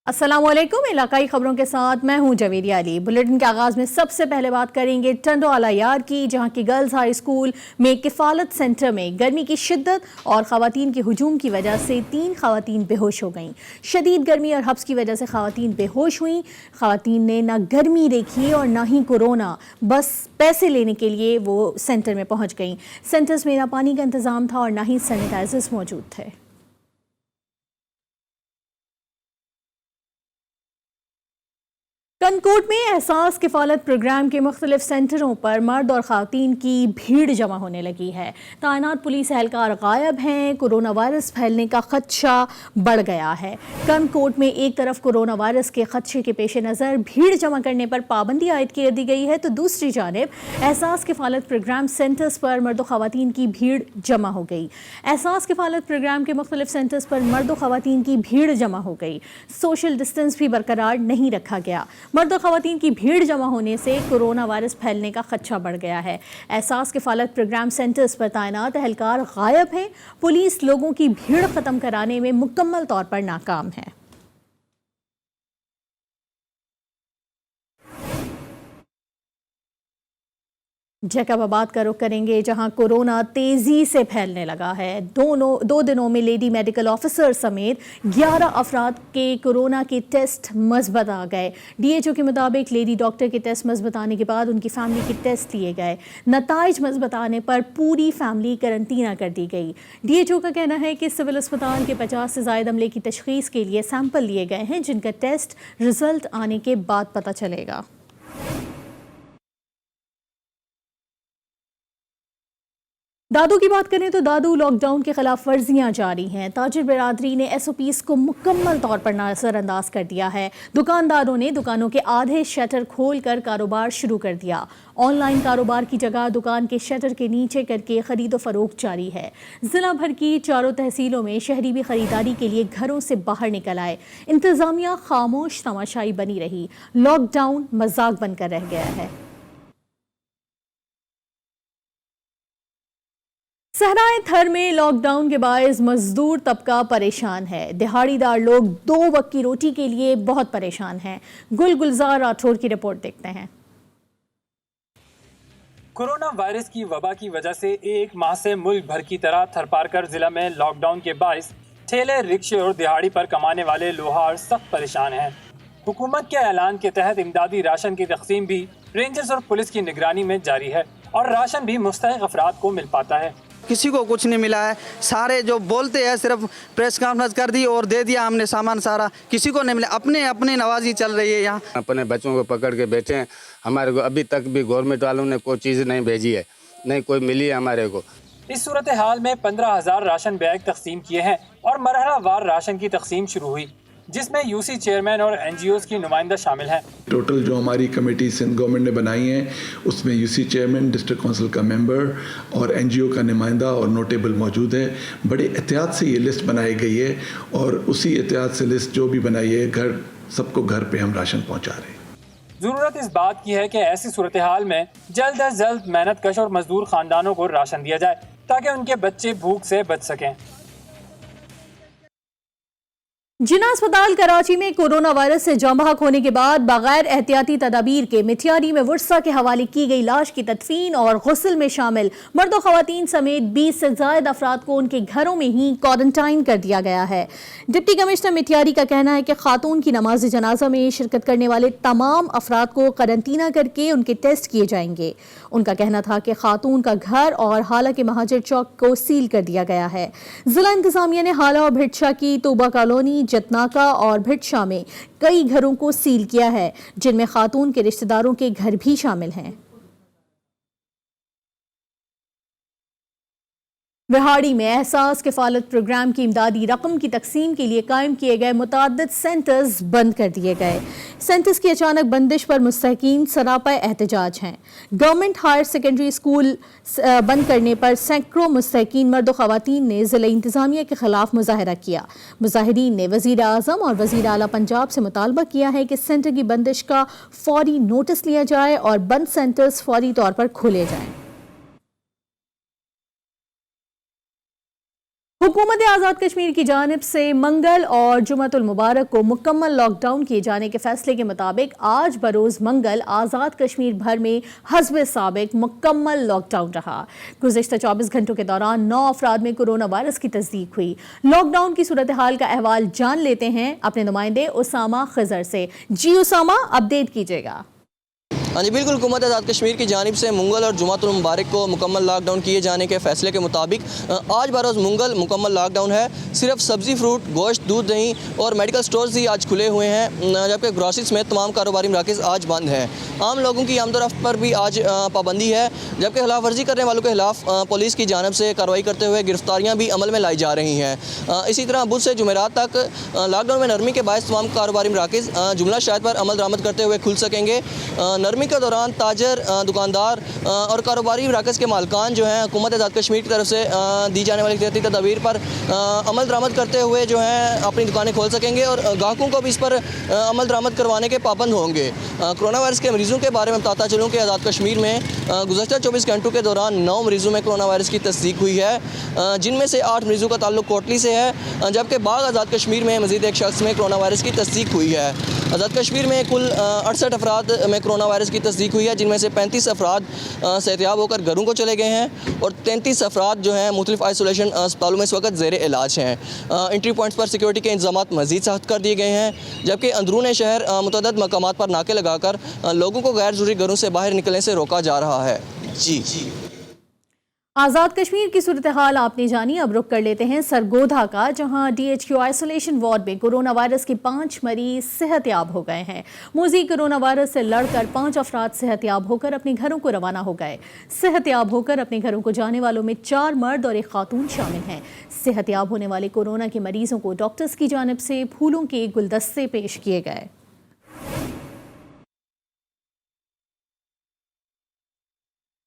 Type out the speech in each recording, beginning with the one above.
السلام علیکم، علاقائی خبروں کے ساتھ میں ہوں جویریہ علی۔ بلیٹن کے آغاز میں سب سے پہلے بات کریں گے ٹنڈوالا یار کی، جہاں کی گرلز ہائی اسکول میں کفالت سینٹر میں گرمی کی شدت اور خواتین کے ہجوم کی وجہ سے 3 خواتین بے ہوش ہو گئیں۔ شدید گرمی اور حبس کی وجہ سے خواتین بے ہوش ہوئیں۔ خواتین نے نہ گرمی دیکھی اور نہ ہی کورونا، بس پیسے لینے کے لیے وہ سینٹر میں پہنچ گئیں۔ سینٹرز میں نہ پانی کا انتظام تھا اور نہ ہی سینیٹائزرز موجود تھے۔ کنکوٹ میں احساس کفالت پروگرام کے مختلف سینٹروں پر مرد اور خواتین کی بھیڑ جمع ہونے لگی ہے۔ تعینات پولیس اہلکار غائب ہیں۔ کورونا وائرس پھیلنے کا خدشہ بڑھ گیا ہے۔ کنکوٹ میں ایک طرف کورونا وائرس کے خدشے کے پیش نظر بھیڑ جمع کرنے پر پابندی عائد کر دی گئی ہے، تو دوسری جانب احساس کفالت پروگرام سینٹرز پر مرد و خواتین کی بھیڑ جمع ہو گئی۔ احساس کفالت پروگرام کے مختلف سینٹرز پر مرد و خواتین کی بھیڑ جمع ہو گئی۔ سوشل ڈسٹنس بھی برقرار نہیں رکھا گیا۔ مرد و خواتین کی بھیڑ جمع ہونے سے کورونا وائرس پھیلنے کا خدشہ بڑھ گیا ہے۔ احساس کفالت پروگرام سینٹرز پر تعینات اہلکار غائب ہیں۔ پولیس لوگوں کی بھیڑ ختم کرانے میں مکمل طور پر ناکام ہے۔ جیکب آباد کا رخ کریں گے، جہاں کورونا تیزی سے پھیلنے لگا ہے۔ دو دنوں میں لیڈی میڈیکل آفیسر سمیت 11 افراد کے کورونا کے ٹیسٹ مثبت آ گئے۔ ڈی ایچ او کے مطابق لیڈی ڈاکٹر کے ٹیسٹ مثبت آنے کے بعد ان کی فیملی کے ٹیسٹ لیے گئے۔ نتائج مثبت آنے پر پوری فیملی قرنطینہ کر دی گئی۔ ڈی ایچ او کا کہنا ہے کہ سول اسپتال کے 50 سے زائد عملے کی تشخیص کے لیے سیمپل لیے گئے ہیں، جن کا ٹیسٹ رزلٹ آنے کے بعد پتہ چلے گا۔ دادو کی بات کریں تو دادو لاک ڈاؤن کے خلاف ورزیاں جاری ہیں۔ تاجر برادری نے ایس او پیز کو مکمل طور پر نظر انداز کر دیا ہے۔ دکانداروں نے دکانوں کے آدھے شٹر کھول کر کاروبار شروع کر دیا۔ آن لائن کاروبار کی جگہ دکان کے شٹر کے نیچے کر کے خرید و فروخت جاری ہے۔ ضلع بھر کی 4 تحصیلوں میں شہری بھی خریداری کے لیے گھروں سے باہر نکل آئے۔ انتظامیہ خاموش تماشائی بنی رہی۔ لاک ڈاؤن مذاق بن کر رہ گیا ہے۔ صحرائے تھر میں لاک ڈاؤن کے باعث مزدور طبقہ پریشان ہے۔ دہاڑی دار لوگ 2 وقت کی روٹی کے لیے بہت پریشان ہیں۔ گلزار راٹھور کی رپورٹ دیکھتے ہیں۔ کورونا وائرس کی وبا کی وجہ سے ایک ماہ سے ملک بھر کی طرح تھرپارکر ضلع میں لاک ڈاؤن کے باعث ٹھیلے، رکشے اور دہاڑی پر کمانے والے لوہار سخت پریشان ہیں۔ حکومت کے اعلان کے تحت امدادی راشن کی تقسیم بھی رینجرز اور پولیس کی نگرانی میں جاری ہے، اور راشن بھی مستحق افراد کو مل پاتا ہے۔ کسی کو کچھ نہیں ملا ہے۔ سارے جو بولتے ہیں صرف پریس کانفرنس کر دی اور دے دیا ہم نے سامان سارا، کسی کو نہیں ملا۔ اپنے نوازی چل رہی ہے یہاں۔ اپنے بچوں کو پکڑ کے بیٹھے ہیں۔ ہمارے کو ابھی تک بھی گورنمنٹ والوں نے کوئی چیز نہیں بھیجی ہے، نہیں کوئی ملی ہے ہمارے کو۔ اس صورتحال میں 15,000 راشن بیگ تقسیم کیے ہیں اور مرحلہ وار راشن کی تقسیم شروع ہوئی، جس میں یو سی چیئرمین اور این جی اوز کی نمائندہ شامل ہیں۔ ٹوٹل جو ہماری کمیٹی سندھ گورنمنٹ نے بنائی ہیں، اس میں U C chairman, district council کا ممبر اور این جی او کا نمائندہ اور نوٹیبل موجود ہے۔ بڑے احتیاط سے یہ لسٹ بنائی گئی ہے، اور اسی احتیاط سے لسٹ جو بھی بنائی ہے، سب کو گھر پہ ہم راشن پہنچا رہے ہیں۔ ضرورت اس بات کی ہے کہ ایسی صورتحال میں جلد از جلد محنت کش اور مزدور خاندانوں کو راشن دیا جائے، تاکہ ان کے بچے بھوک سے بچ سکیں۔ جناح اسپتال کراچی میں کورونا وائرس سے جاں بحق ہونے کے بعد بغیر احتیاطی تدابیر کے مٹیاری میں ورثہ کے حوالے کی گئی لاش کی تدفین اور غسل میں شامل مرد و خواتین سمیت 20 سے زائد افراد کو ان کے گھروں میں ہی کوارنٹائن کر دیا گیا ہے۔ ڈپٹی کمشنر مٹیاری کا کہنا ہے کہ خاتون کی نماز جنازہ میں شرکت کرنے والے تمام افراد کو قرنطینہ کر کے ان کے ٹیسٹ کیے جائیں گے۔ ان کا کہنا تھا کہ خاتون کا گھر اور حالہ کے مہاجر چوک کو سیل کر دیا گیا ہے۔ ضلع انتظامیہ نے حالہ اور بھٹشا کی توبہ کالونی، جتناکا اور بھٹشا میں کئی گھروں کو سیل کیا ہے، جن میں خاتون کے رشتہ داروں کے گھر بھی شامل ہیں۔ وہاڑی میں احساس کفالت پروگرام کی امدادی رقم کی تقسیم کے لیے قائم کیے گئے متعدد سینٹرز بند کر دیے گئے۔ سینٹرز کی اچانک بندش پر مستحقین سراپا احتجاج ہیں۔ گورنمنٹ ہائر سیکنڈری اسکول بند کرنے پر سینکڑوں مستحقین مرد و خواتین نے ضلع انتظامیہ کے خلاف مظاہرہ کیا۔ مظاہرین نے وزیر اعظم اور وزیر اعلیٰ پنجاب سے مطالبہ کیا ہے کہ سینٹر کی بندش کا فوری نوٹس لیا جائے اور بند سینٹرز فوری طور پر کھولے جائیں۔ हुकूमत आज़ाद कश्मीर की जानिब से मंगल और जुमअतुल मुबारक को मुकम्मल लॉकडाउन किए जाने के फैसले के मुताबिक आज बरोज़ मंगल आज़ाद कश्मीर भर में हस्ब साबिक मुकम्मल लॉकडाउन रहा। गुज़िश्ता 24 घंटों के दौरान 9 अफराद में कोरोना वायरस की तस्दीक हुई। लॉकडाउन की सूरत हाल का अहवाल जान लेते हैं अपने नुमाइंदे उसामा खजर से। जी उसामा, अपडेट कीजिएगा। हाँ जी बिल्कुल, हुकूमत आज़ाद कश्मीर की जानिब से मंगल और जुमातुल मुबारक को मुकम्मल लॉकडाउन किए जाने के फैसले के मुताबिक आज बरोज़ मंगल मुकम्मल लॉकडाउन है। सिर्फ सब्ज़ी, फ्रूट, गोश्त, दूध, दही और मेडिकल स्टोर्स ही आज खुले हुए हैं, जबकि ग्रॉसरी समेत तमाम कारोबारी मराकज़ आज बंद हैं। आम लोगों की आमदोरफ्त पर भी आज पाबंदी है, जबकि खिलाफ वर्जी करने वालों के खिलाफ पुलिस की जानिब से कार्रवाई करते हुए गिरफ्तारियाँ भी अमल में लाई जा रही हैं। इसी तरह बुध से जुमेरात तक लॉकडाउन में नरमी के बायस तमाम कारोबारी मराकज़ जुमला शायद पर अमल दरामद करते हुए खुल सकेंगे। नरमी के दौरान ताजर, दुकानदार और कारोबारी मराकज़ के मालकान जो हैं हुकूमत आज़ाद कश्मीर की तरफ से दी जाने वाली एहतियाती तदाबीर पर अमल दरामद करते हुए जो हैं अपनी दुकानें खोल सकेंगे और ग्राहकों को भी इस पर अमल दरामद करवाने के पाबंद होंगे। कोरोना वायरस के मरीज़ों के बारे में बताता चलूँ कि आज़ाद कश्मीर में गुज़श्ता 24 घंटों के दौरान 9 मरीज़ों में कोरोना वायरस की तस्दीक हुई है, जिनमें से 8 मरीज़ों का ताल्लुक कोटली से है, जबकि बाग आज़ाद कश्मीर में मज़ीद एक शख्स में कोरोना वायरस की तस्दीक हुई है। आज़ाद कश्मीर में कुल 68 अफराद में कोरोना वायरस की तस्दीक हुई है, जिनमें से 35 अफराद सेहतियाब होकर घरों को चले गए हैं और 33 अफराद जो हैं मुख्तलिफ आइसोलेशन अस्पतालों में इस वक्त ज़ेर इलाज हैं। एंट्री पॉइंट्स पर सिक्योरिटी के इंतजामात मज़ीद सख्त कर दिए गए हैं, जबकि अंदरून शहर मुतअद्दिद मकामात पर नाके लगाकर लोगों को गैर ज़रूरी घरों से बाहर निकलने से रोका जा रहा है। जी आज़ाद कश्मीर की सूरत हाल आपने जानी। अब रुख कर लेते हैं सरगोधा का, जहां DHQ आइसोलेशन वार्ड में कोरोना वायरस के 5 मरीज सेहतयाब हो गए हैं। मोज़ी कोरोना वायरस से लड़कर 5 अफराद सेहतयाब होकर अपने घरों को रवाना हो गए। सेहतयाब होकर अपने घरों को जाने वालों में 4 मर्द और 1 खातून शामिल हैं। सेहतयाब होने वाले कोरोना के मरीजों को डॉक्टर्स की जानिब से फूलों के गुलदस्ते पेश किए गए।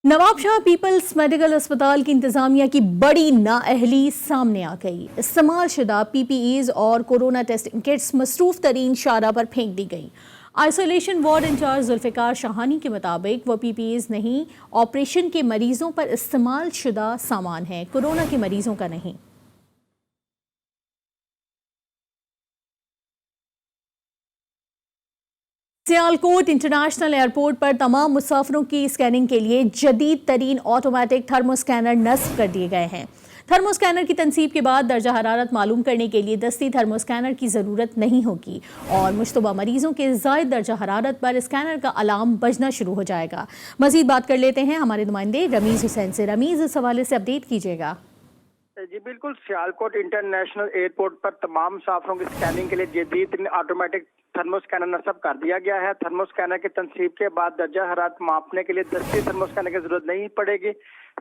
नवाब शाह पीपल्स मेडिकल अस्पताल की इंतजामिया की बड़ी नाअहली सामने आ गई। इस्तेमाल शुदा PPEs और कोरोना टेस्टिंग किट्स मसरूफ तरीन शाहराह पर फेंक दी गई। Isolation ward incharge Zulfiqar Shahani के मुताबिक वो PPEs नहीं, ऑपरेशन के मरीजों पर इस्तेमाल शुदा सामान है, कोरोना के मरीजों का नहीं। सियालकोट इंटरनेशनल एयरपोर्ट पर तमाम मुसाफिरों की स्कैनिंग के लिए जदीद तरीन ऑटोमेटिक थर्मोस्कैनर नस्ब कर दिए गए हैं। थर्मोस्कैनर की तनसीब के बाद दर्जा हरारत मालूम करने के लिए दस्ती थर्मोस्कैनर की ज़रूरत नहीं होगी और मुश्तबा मरीजों के ज़ायद दर्जा हरारत पर स्कैनर का अलार्म बजना शुरू हो जाएगा। मज़ीद बात कर लेते हैं हमारे नुमाइंदे रमीज़ हुसैन से। रमीज़, इस हवाले से अपडेट कीजिएगा। जी बिल्कुल, सियालकोट इंटरनेशनल एयरपोर्ट पर तमाम मुसाफिरों की स्कैनिंग के लिए जदीद ऑटोमेटिक थर्मोस्कैनर नस्ब कर दिया गया है। थर्मोस्कैनर की तनसीब के बाद दर्जा हरारत मापने के लिए दस्ती थर्मोस्कैनर की जरूरत नहीं पड़ेगी,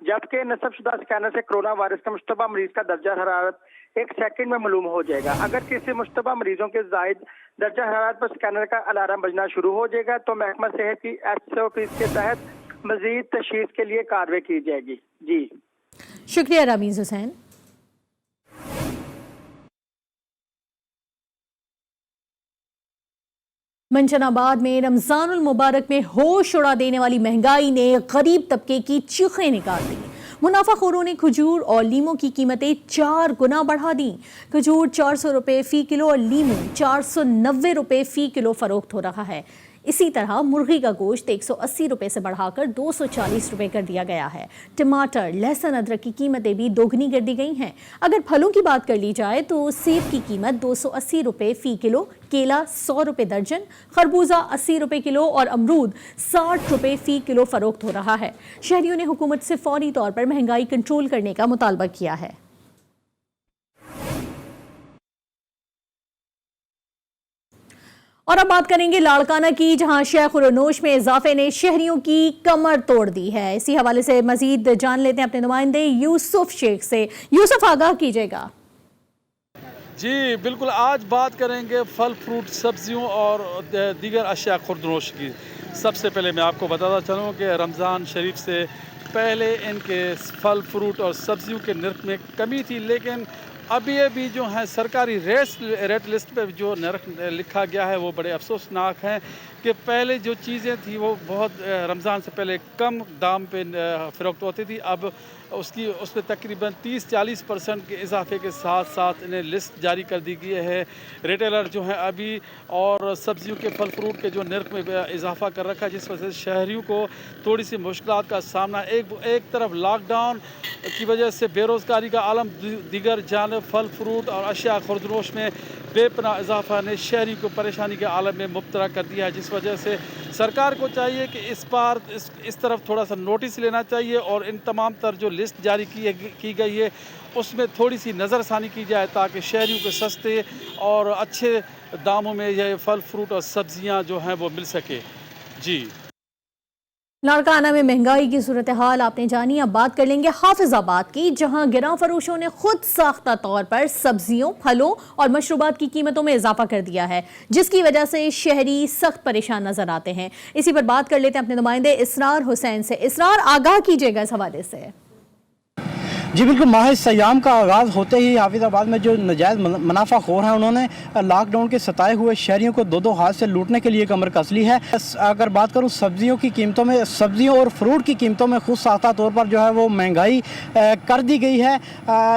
जबकि नस्बशुदा स्कैनर से कोरोना वायरस का मुश्तबा मरीज का दर्जा हरारत 1 सेकंड में मालूम हो जाएगा। अगर किसी मुश्तबा मरीजों के जायद दर्जा हरारत पर स्कैनर का अलार्म बजना शुरू हो जाएगा तो महकमा सेहत की SOP के तहत मजीद तशखीस के लिए कार्रवाई की जाएगी। जी शुक्रिया रमीज़ हुसैन। मंशनाबाद में रमजानुल मुबारक में होश उड़ा देने वाली महंगाई ने गरीब तबके की चीखें निकाल दी। मुनाफाखोरों ने खजूर और लीमों की कीमतें 4 गुना बढ़ा दी। खजूर 400 रुपये फ़ी किलो और लीमू 490 रुपये फ़ी किलो फरोख्त हो रहा है। इसी तरह मुर्गी का गोश्त 180 रुपये से बढ़ाकर 240 रुपये कर दिया गया है। टमाटर, लहसुन, अदरक की कीमतें भी दोगुनी कर दी गई हैं। अगर फलों की बात कर ली जाए तो सेब की कीमत 280 रुपये फ़ी किलो, केला 100 रुपये दर्जन, खरबूजा 80 रुपये किलो और अमरूद 60 रुपये फ़ी किलो फरोख्त हो रहा है। शहरियों ने हुकूमत से फौरी तौर पर महंगाई कंट्रोल करने का मुतालबा किया है। और अब बात करेंगे लाड़काना की, जहां शेख-उर-नोश में इजाफे ने शहरियों की कमर तोड़ दी है। इसी हवाले से मजीद जान लेते हैं अपने नुमाइंदे यूसुफ शेख से। यूसुफ, आगाह कीजिएगा। जी बिल्कुल, आज बात करेंगे फल, फ्रूट, सब्जियों और दीगर अशिया खुर्दनोश की। सबसे पहले मैं आपको बताता चलूँ कि रमज़ान शरीफ से पहले इनके फल, फ्रूट और सब्जियों के निर्ख में कमी थी, लेकिन अभी जो है सरकारी रेट लिस्ट पे जो नर्ख लिखा गया है वो बड़े अफसोसनाक हैं कि पहले जो चीज़ें थी वो बहुत रमज़ान से पहले कम दाम पे फ़रोख्त होती थी, अब उसमें तकरीबन 30-40% के इजाफे के साथ साथ इन्हें लिस्ट जारी कर दी गई है। रिटेलर जो हैं अभी और सब्जियों के फल फ्रूट के जो नर्ख में इजाफा कर रखा है, जिस वजह से शहरियों को थोड़ी सी मुश्किलात का सामना, एक तरफ लॉकडाउन की वजह से बेरोज़गारी का आलम, दीगर जानब फल फ्रूट और अशिया खुर्दनोश में बेपनाह इजाफा ने शहरी को परेशानी के आलम में मुब्तला कर दिया है, जिस वजह से सरकार को चाहिए कि इस बार इस तरफ थोड़ा सा नोटिस लेना चाहिए और इन तमाम तर जो लिस्ट जारी की गई है उसमें थोड़ी सी नज़रसानी की जाए ताकि शहरियों को सस्ते और अच्छे दामों में यह फल फ्रूट और सब्जियां जो हैं वो मिल सके। जी, लाड़काना में महंगाई की सूरत हाल आपने जानी। अब बात कर लेंगे हाफिजाबाद की, जहां गिरां फरोशों ने खुद साख्ता तौर पर सब्जियों, फलों और मशरूबात की कीमतों में इजाफा कर दिया है, जिसकी वजह से शहरी सख्त परेशान नजर आते हैं। इसी पर बात कर लेते हैं अपने नुमाइंदे इसरार हुसैन से। इसरार, आगाह कीजिएगा इस हवाले से। जी बिल्कुल, माह सयाम का आगाज़ होते ही हाफिज़ाबाद में जो नजायज़ मुनाफाखोर हैं उन्होंने लॉकडाउन के सताए हुए शहरियों को दो हाथ से लूटने के लिए कमर कस ली है। अगर बात करूं सब्जियों की कीमतों में, सब्जियों और फ्रूट की कीमतों में खुद साख्ता तौर पर जो है वो महंगाई कर दी गई है।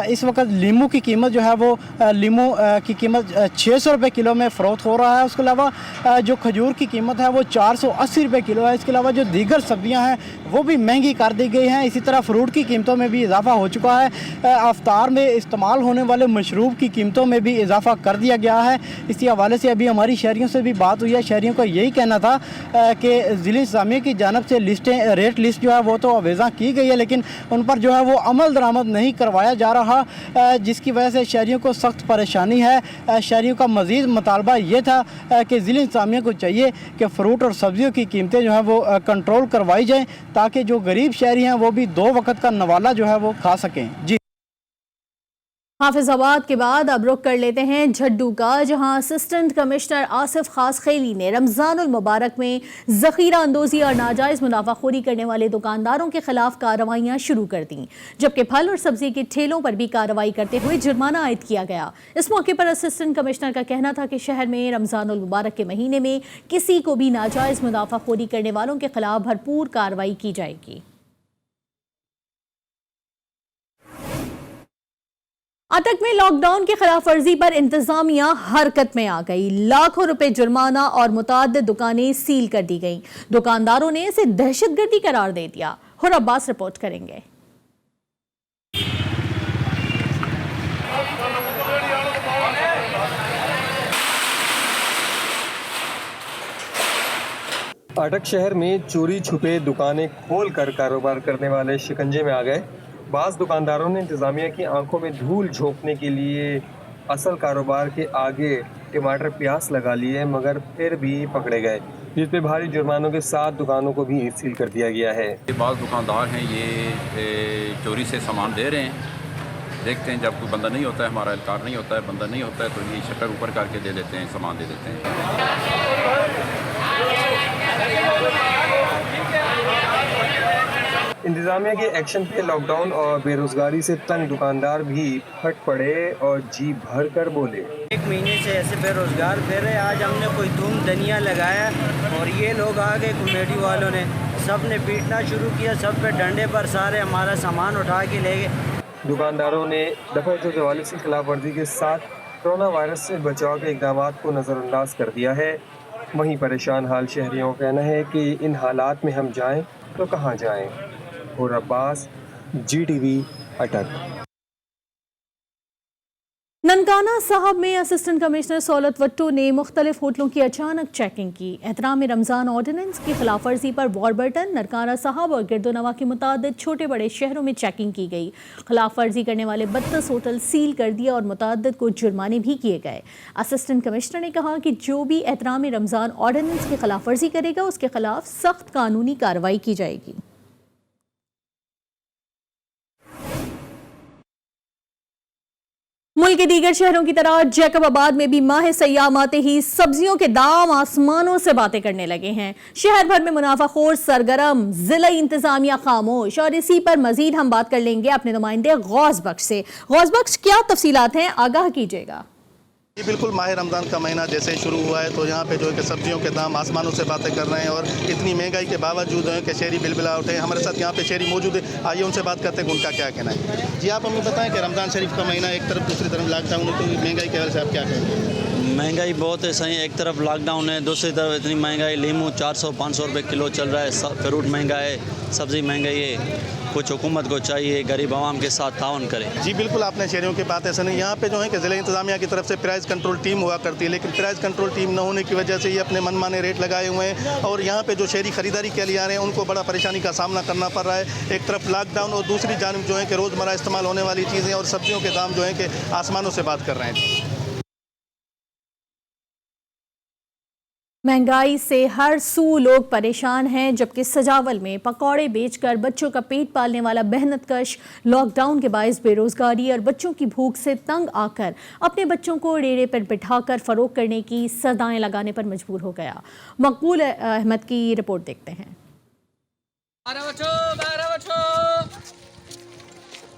इस वक्त लीमू की कीमत जो है वो लीमू की कीमत 600 रुपये किलो में फ़रोख्त हो रहा है। उसके अलावा जो खजूर की कीमत है वो 480 रुपये किलो है। इसके अलावा जो दीगर सब्जियाँ हैं वो भी महंगी कर दी गई हैं। इसी तरह फ्रूट की कीमतों में भी इजाफा हो चुका है। अफ्तार में इस्तेमाल होने वाले मशरूब की कीमतों में भी इजाफा कर दिया गया है। इसी हवाले से अभी हमारी शहरियों से भी बात हुई है। शहरियों का यही कहना था कि ज़िला इंतज़ामिया की जानब से रेट लिस्ट जो है वो तो अवेज़ा की गई है, लेकिन उन पर जो है वो अमल दरामद नहीं करवाया जा रहा, जिसकी वजह से शहरियों को सख्त परेशानी है। शहरियों का मज़ीद मुतालबा ये था कि ज़िला इंतज़ामिया को चाहिए कि फ़रूट और सब्ज़ियों की कीमतें जो हैं वो कंट्रोल करवाई जाएँ, ताकि जो गरीब शहरी हैं वो भी 2 वक्त का नवाला जो है वो खा सकें। जी, हाफिजाबाद के बाद अब रुख कर लेते हैं झड्डू का, जहां असिस्टेंट कमिश्नर आसिफ खास खेली ने रमज़ानुल मुबारक में ज़ख़ीरा अंदोज़ी और नाजायज़ मुनाफाखोरी करने वाले दुकानदारों के खिलाफ कार्रवाइयाँ शुरू कर दी, जबकि फल और सब्जी के ठेलों पर भी कार्रवाई करते हुए जुर्माना आयद किया गया। इस मौके पर असिस्टेंट कमिश्नर का कहना था कि शहर में रमज़ानुल मुबारक के महीने में किसी को भी नाजायज़ मुनाफाखोरी करने वालों के खिलाफ भरपूर कार्रवाई की जाएगी। अटक में लॉकडाउन की खिलाफ वर्जी पर इंतजामिया हरकत में आ गई। लाखों रुपए जुर्माना और मुताद्दिद दुकानें सील कर दी गईं। दुकानदारों ने इसे दहशतगर्दी करार दे दिया। हुर अब्बास रिपोर्ट करेंगे। अटक शहर में चोरी छुपे दुकानें खोल कर कारोबार करने वाले शिकंजे में आ गए। बाज़ दुकानदारों ने इंतज़ामिया की आंखों में धूल झोंकने के लिए असल कारोबार के आगे टमाटर प्याज लगा लिए, मगर फिर भी पकड़े गए, जिस पे भारी जुर्मानों के साथ दुकानों को भी सील कर दिया गया है। बाज़ दुकानदार हैं ये चोरी से सामान दे रहे हैं। देखते हैं जब कोई बंदा नहीं होता है, हमारा एहलकार नहीं होता है, बंदा नहीं होता है, तो ये शटर ऊपर करके दे देते हैं, सामान दे देते हैं। इंतज़ामिया के एक्शन पे लॉकडाउन और बेरोजगारी से तंग दुकानदार भी फट पड़े और जी भर कर बोले। 1 महीने से ऐसे बेरोजगार फिर रहे। आज हमने कोई धूम धनिया लगाया और ये लोग आ गए, कमेटी वालों ने सब ने पीटना शुरू किया, सब पे डंडे पर सारे हमारा सामान उठा के ले गए। दुकानदारों ने दफा 144 की खिलाफ वर्जी के साथ कोरोना वायरस से बचाव के इक़दाम को नज़रअंदाज कर दिया है। वहीं परेशान हाल शहरियों का कहना है कि इन हालात में हम जाएं तो कहाँ जाएं। और अब्बास, GTV अटक। ननकाना साहब में असिस्टेंट कमिश्नर सौलत वट्टो ने मुख्तलिफ होटलों की अचानक चेकिंग की। एहतराम रमज़ान ऑर्डिनेंस की खिलाफ वर्जी पर वॉरबर्टन, ननकाना साहब और गिरदोनवा के मुतादिद छोटे बड़े शहरों में चेकिंग की गई। खिलाफ वर्जी करने वाले 32 होटल सील कर दिए और मुतादिद को जुर्माने भी किए गए। असिस्टेंट कमिश्नर ने कहा कि जो भी एहतराम रमज़ान ऑर्डिनेंस की खिलाफ वर्जी करेगा उसके खिलाफ सख्त कानूनी कार्रवाई की जाएगी। मुल्क के दीगर शहरों की तरह जैकबाबाद में भी माह सयाम आते ही सब्जियों के दाम आसमानों से बातें करने लगे हैं। शहर भर में मुनाफाखोर सरगर्म, जिला इंतजामिया खामोश। और इसी पर मजीद हम बात कर लेंगे अपने नुमाइंदे गौस बख्श से। गौस बख्श, क्या तफसीलात हैं, आगाह कीजिएगा। जी बिल्कुल, माह रमज़ान का महीना जैसे ही शुरू हुआ है तो यहाँ पे जो है कि सब्जियों के दाम आसमानों से बातें कर रहे हैं और इतनी महंगाई के बावजूद जो है कि शहरी बिलबिला उठे। हमारे साथ यहाँ पे शहरी मौजूद है, आइए उनसे बात करते हैं कि उनका क्या कहना है। जी आप हमें बताएं कि रमज़ान शरीफ का महीना एक तरफ, दूसरी तरफ लॉकडाउन, तो महंगाई के वजह से आप क्या कहेंगे? महंगाई बहुत है सही, एक तरफ लॉकडाउन है, दूसरी तरफ इतनी महंगाई, लीमू 400-500 रुपये किलो चल रहा है, फ्रूट महंगा है, सब्ज़ी महंगाई है। कुछ हुकूमत को चाहिए गरीब आवाम के साथ ताउन करे। जी बिल्कुल, आपने शहरियों की बात ऐसा नहीं, यहाँ पे जो है कि ज़िला इंतजामिया की तरफ से प्राइस कंट्रोल टीम हुआ करती है, लेकिन प्राइस कंट्रोल टीम न होने की वजह से ये अपने मनमाने रेट लगाए हुए हैं और यहाँ पे जो शहरी खरीदारी के लिए आ रहे हैं उनको बड़ा परेशानी का सामना करना पड़ रहा है। एक तरफ लॉकडाउन और दूसरी जानिब जो है कि रोज़मर्रा इस्तेमाल होने वाली चीज़ें और सब्जियों के दाम जो है कि आसमानों से बात कर रहे हैं। महंगाई से हर सू लोग परेशान हैं, जबकि सजावल में पकौड़े बेचकर बच्चों का पेट पालने वाला मेहनतकश लॉकडाउन के बायस बेरोजगारी और बच्चों की भूख से तंग आकर अपने बच्चों को रेड़े पर बिठाकर फरोख्त करने की सदाएं लगाने पर मजबूर हो गया। मकबूल अहमद की रिपोर्ट देखते हैं।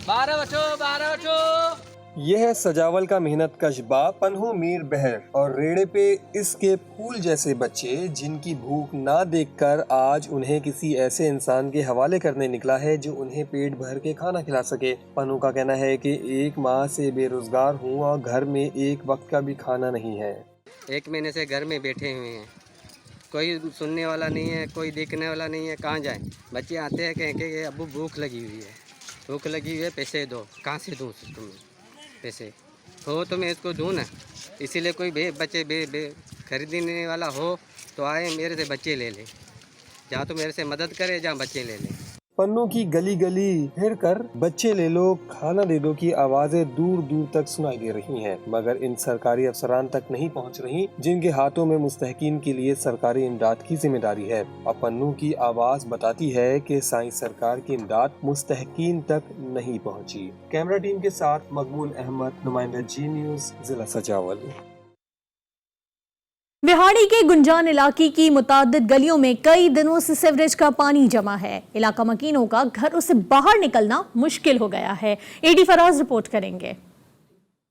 12 यह है सजावल का मेहनत कश बाप पन्हू मीर बहर और रेड़े पे इसके फूल जैसे बच्चे जिनकी भूख ना देखकर आज उन्हें किसी ऐसे इंसान के हवाले करने निकला है जो उन्हें पेट भर के खाना खिला सके। पन्हू का कहना है कि 1 माह से बेरोजगार हूँ और घर में एक वक्त का भी खाना नहीं है। 1 महीने से घर में बैठे हुए हैं, कोई सुनने वाला नहीं है, कोई देखने वाला नहीं है, कहाँ जाए। बच्चे आते हैं कहें कि अब्बू भूख लगी हुई है, भूख लगी हुई है, पैसे दो। कहाँ से दूँ तुम्हें पैसे? हो तो मैं इसको दूँ ना, इसीलिए कोई बच्चे खरीदने वाला हो तो आए मेरे से बच्चे ले ले, जहाँ तो मेरे से मदद करे, जहाँ बच्चे ले ले। पन्नू की गली गली फिर कर बच्चे ले लो, खाना दे दो की आवाजें दूर दूर तक सुनाई दे रही हैं, मगर इन सरकारी अफसरान तक नहीं पहुंच रही जिनके हाथों में मुस्तहकीन के लिए सरकारी इमदाद की जिम्मेदारी है। अब पन्नू की आवाज बताती है कि साईं सरकार की इमदाद मुस्तहकीन तक नहीं पहुंची। कैमरा टीम के साथ मकबूल अहमद, नुमाइंदा जी न्यूज, जिला सजावल। बिहाड़ी के गुंजान इलाके की मुताद्दिद गलियों में कई दिनों से सीवरेज का पानी जमा है। इलाका मकीनों का घरों से बाहर निकलना मुश्किल हो गया है। एडी फराज रिपोर्ट करेंगे।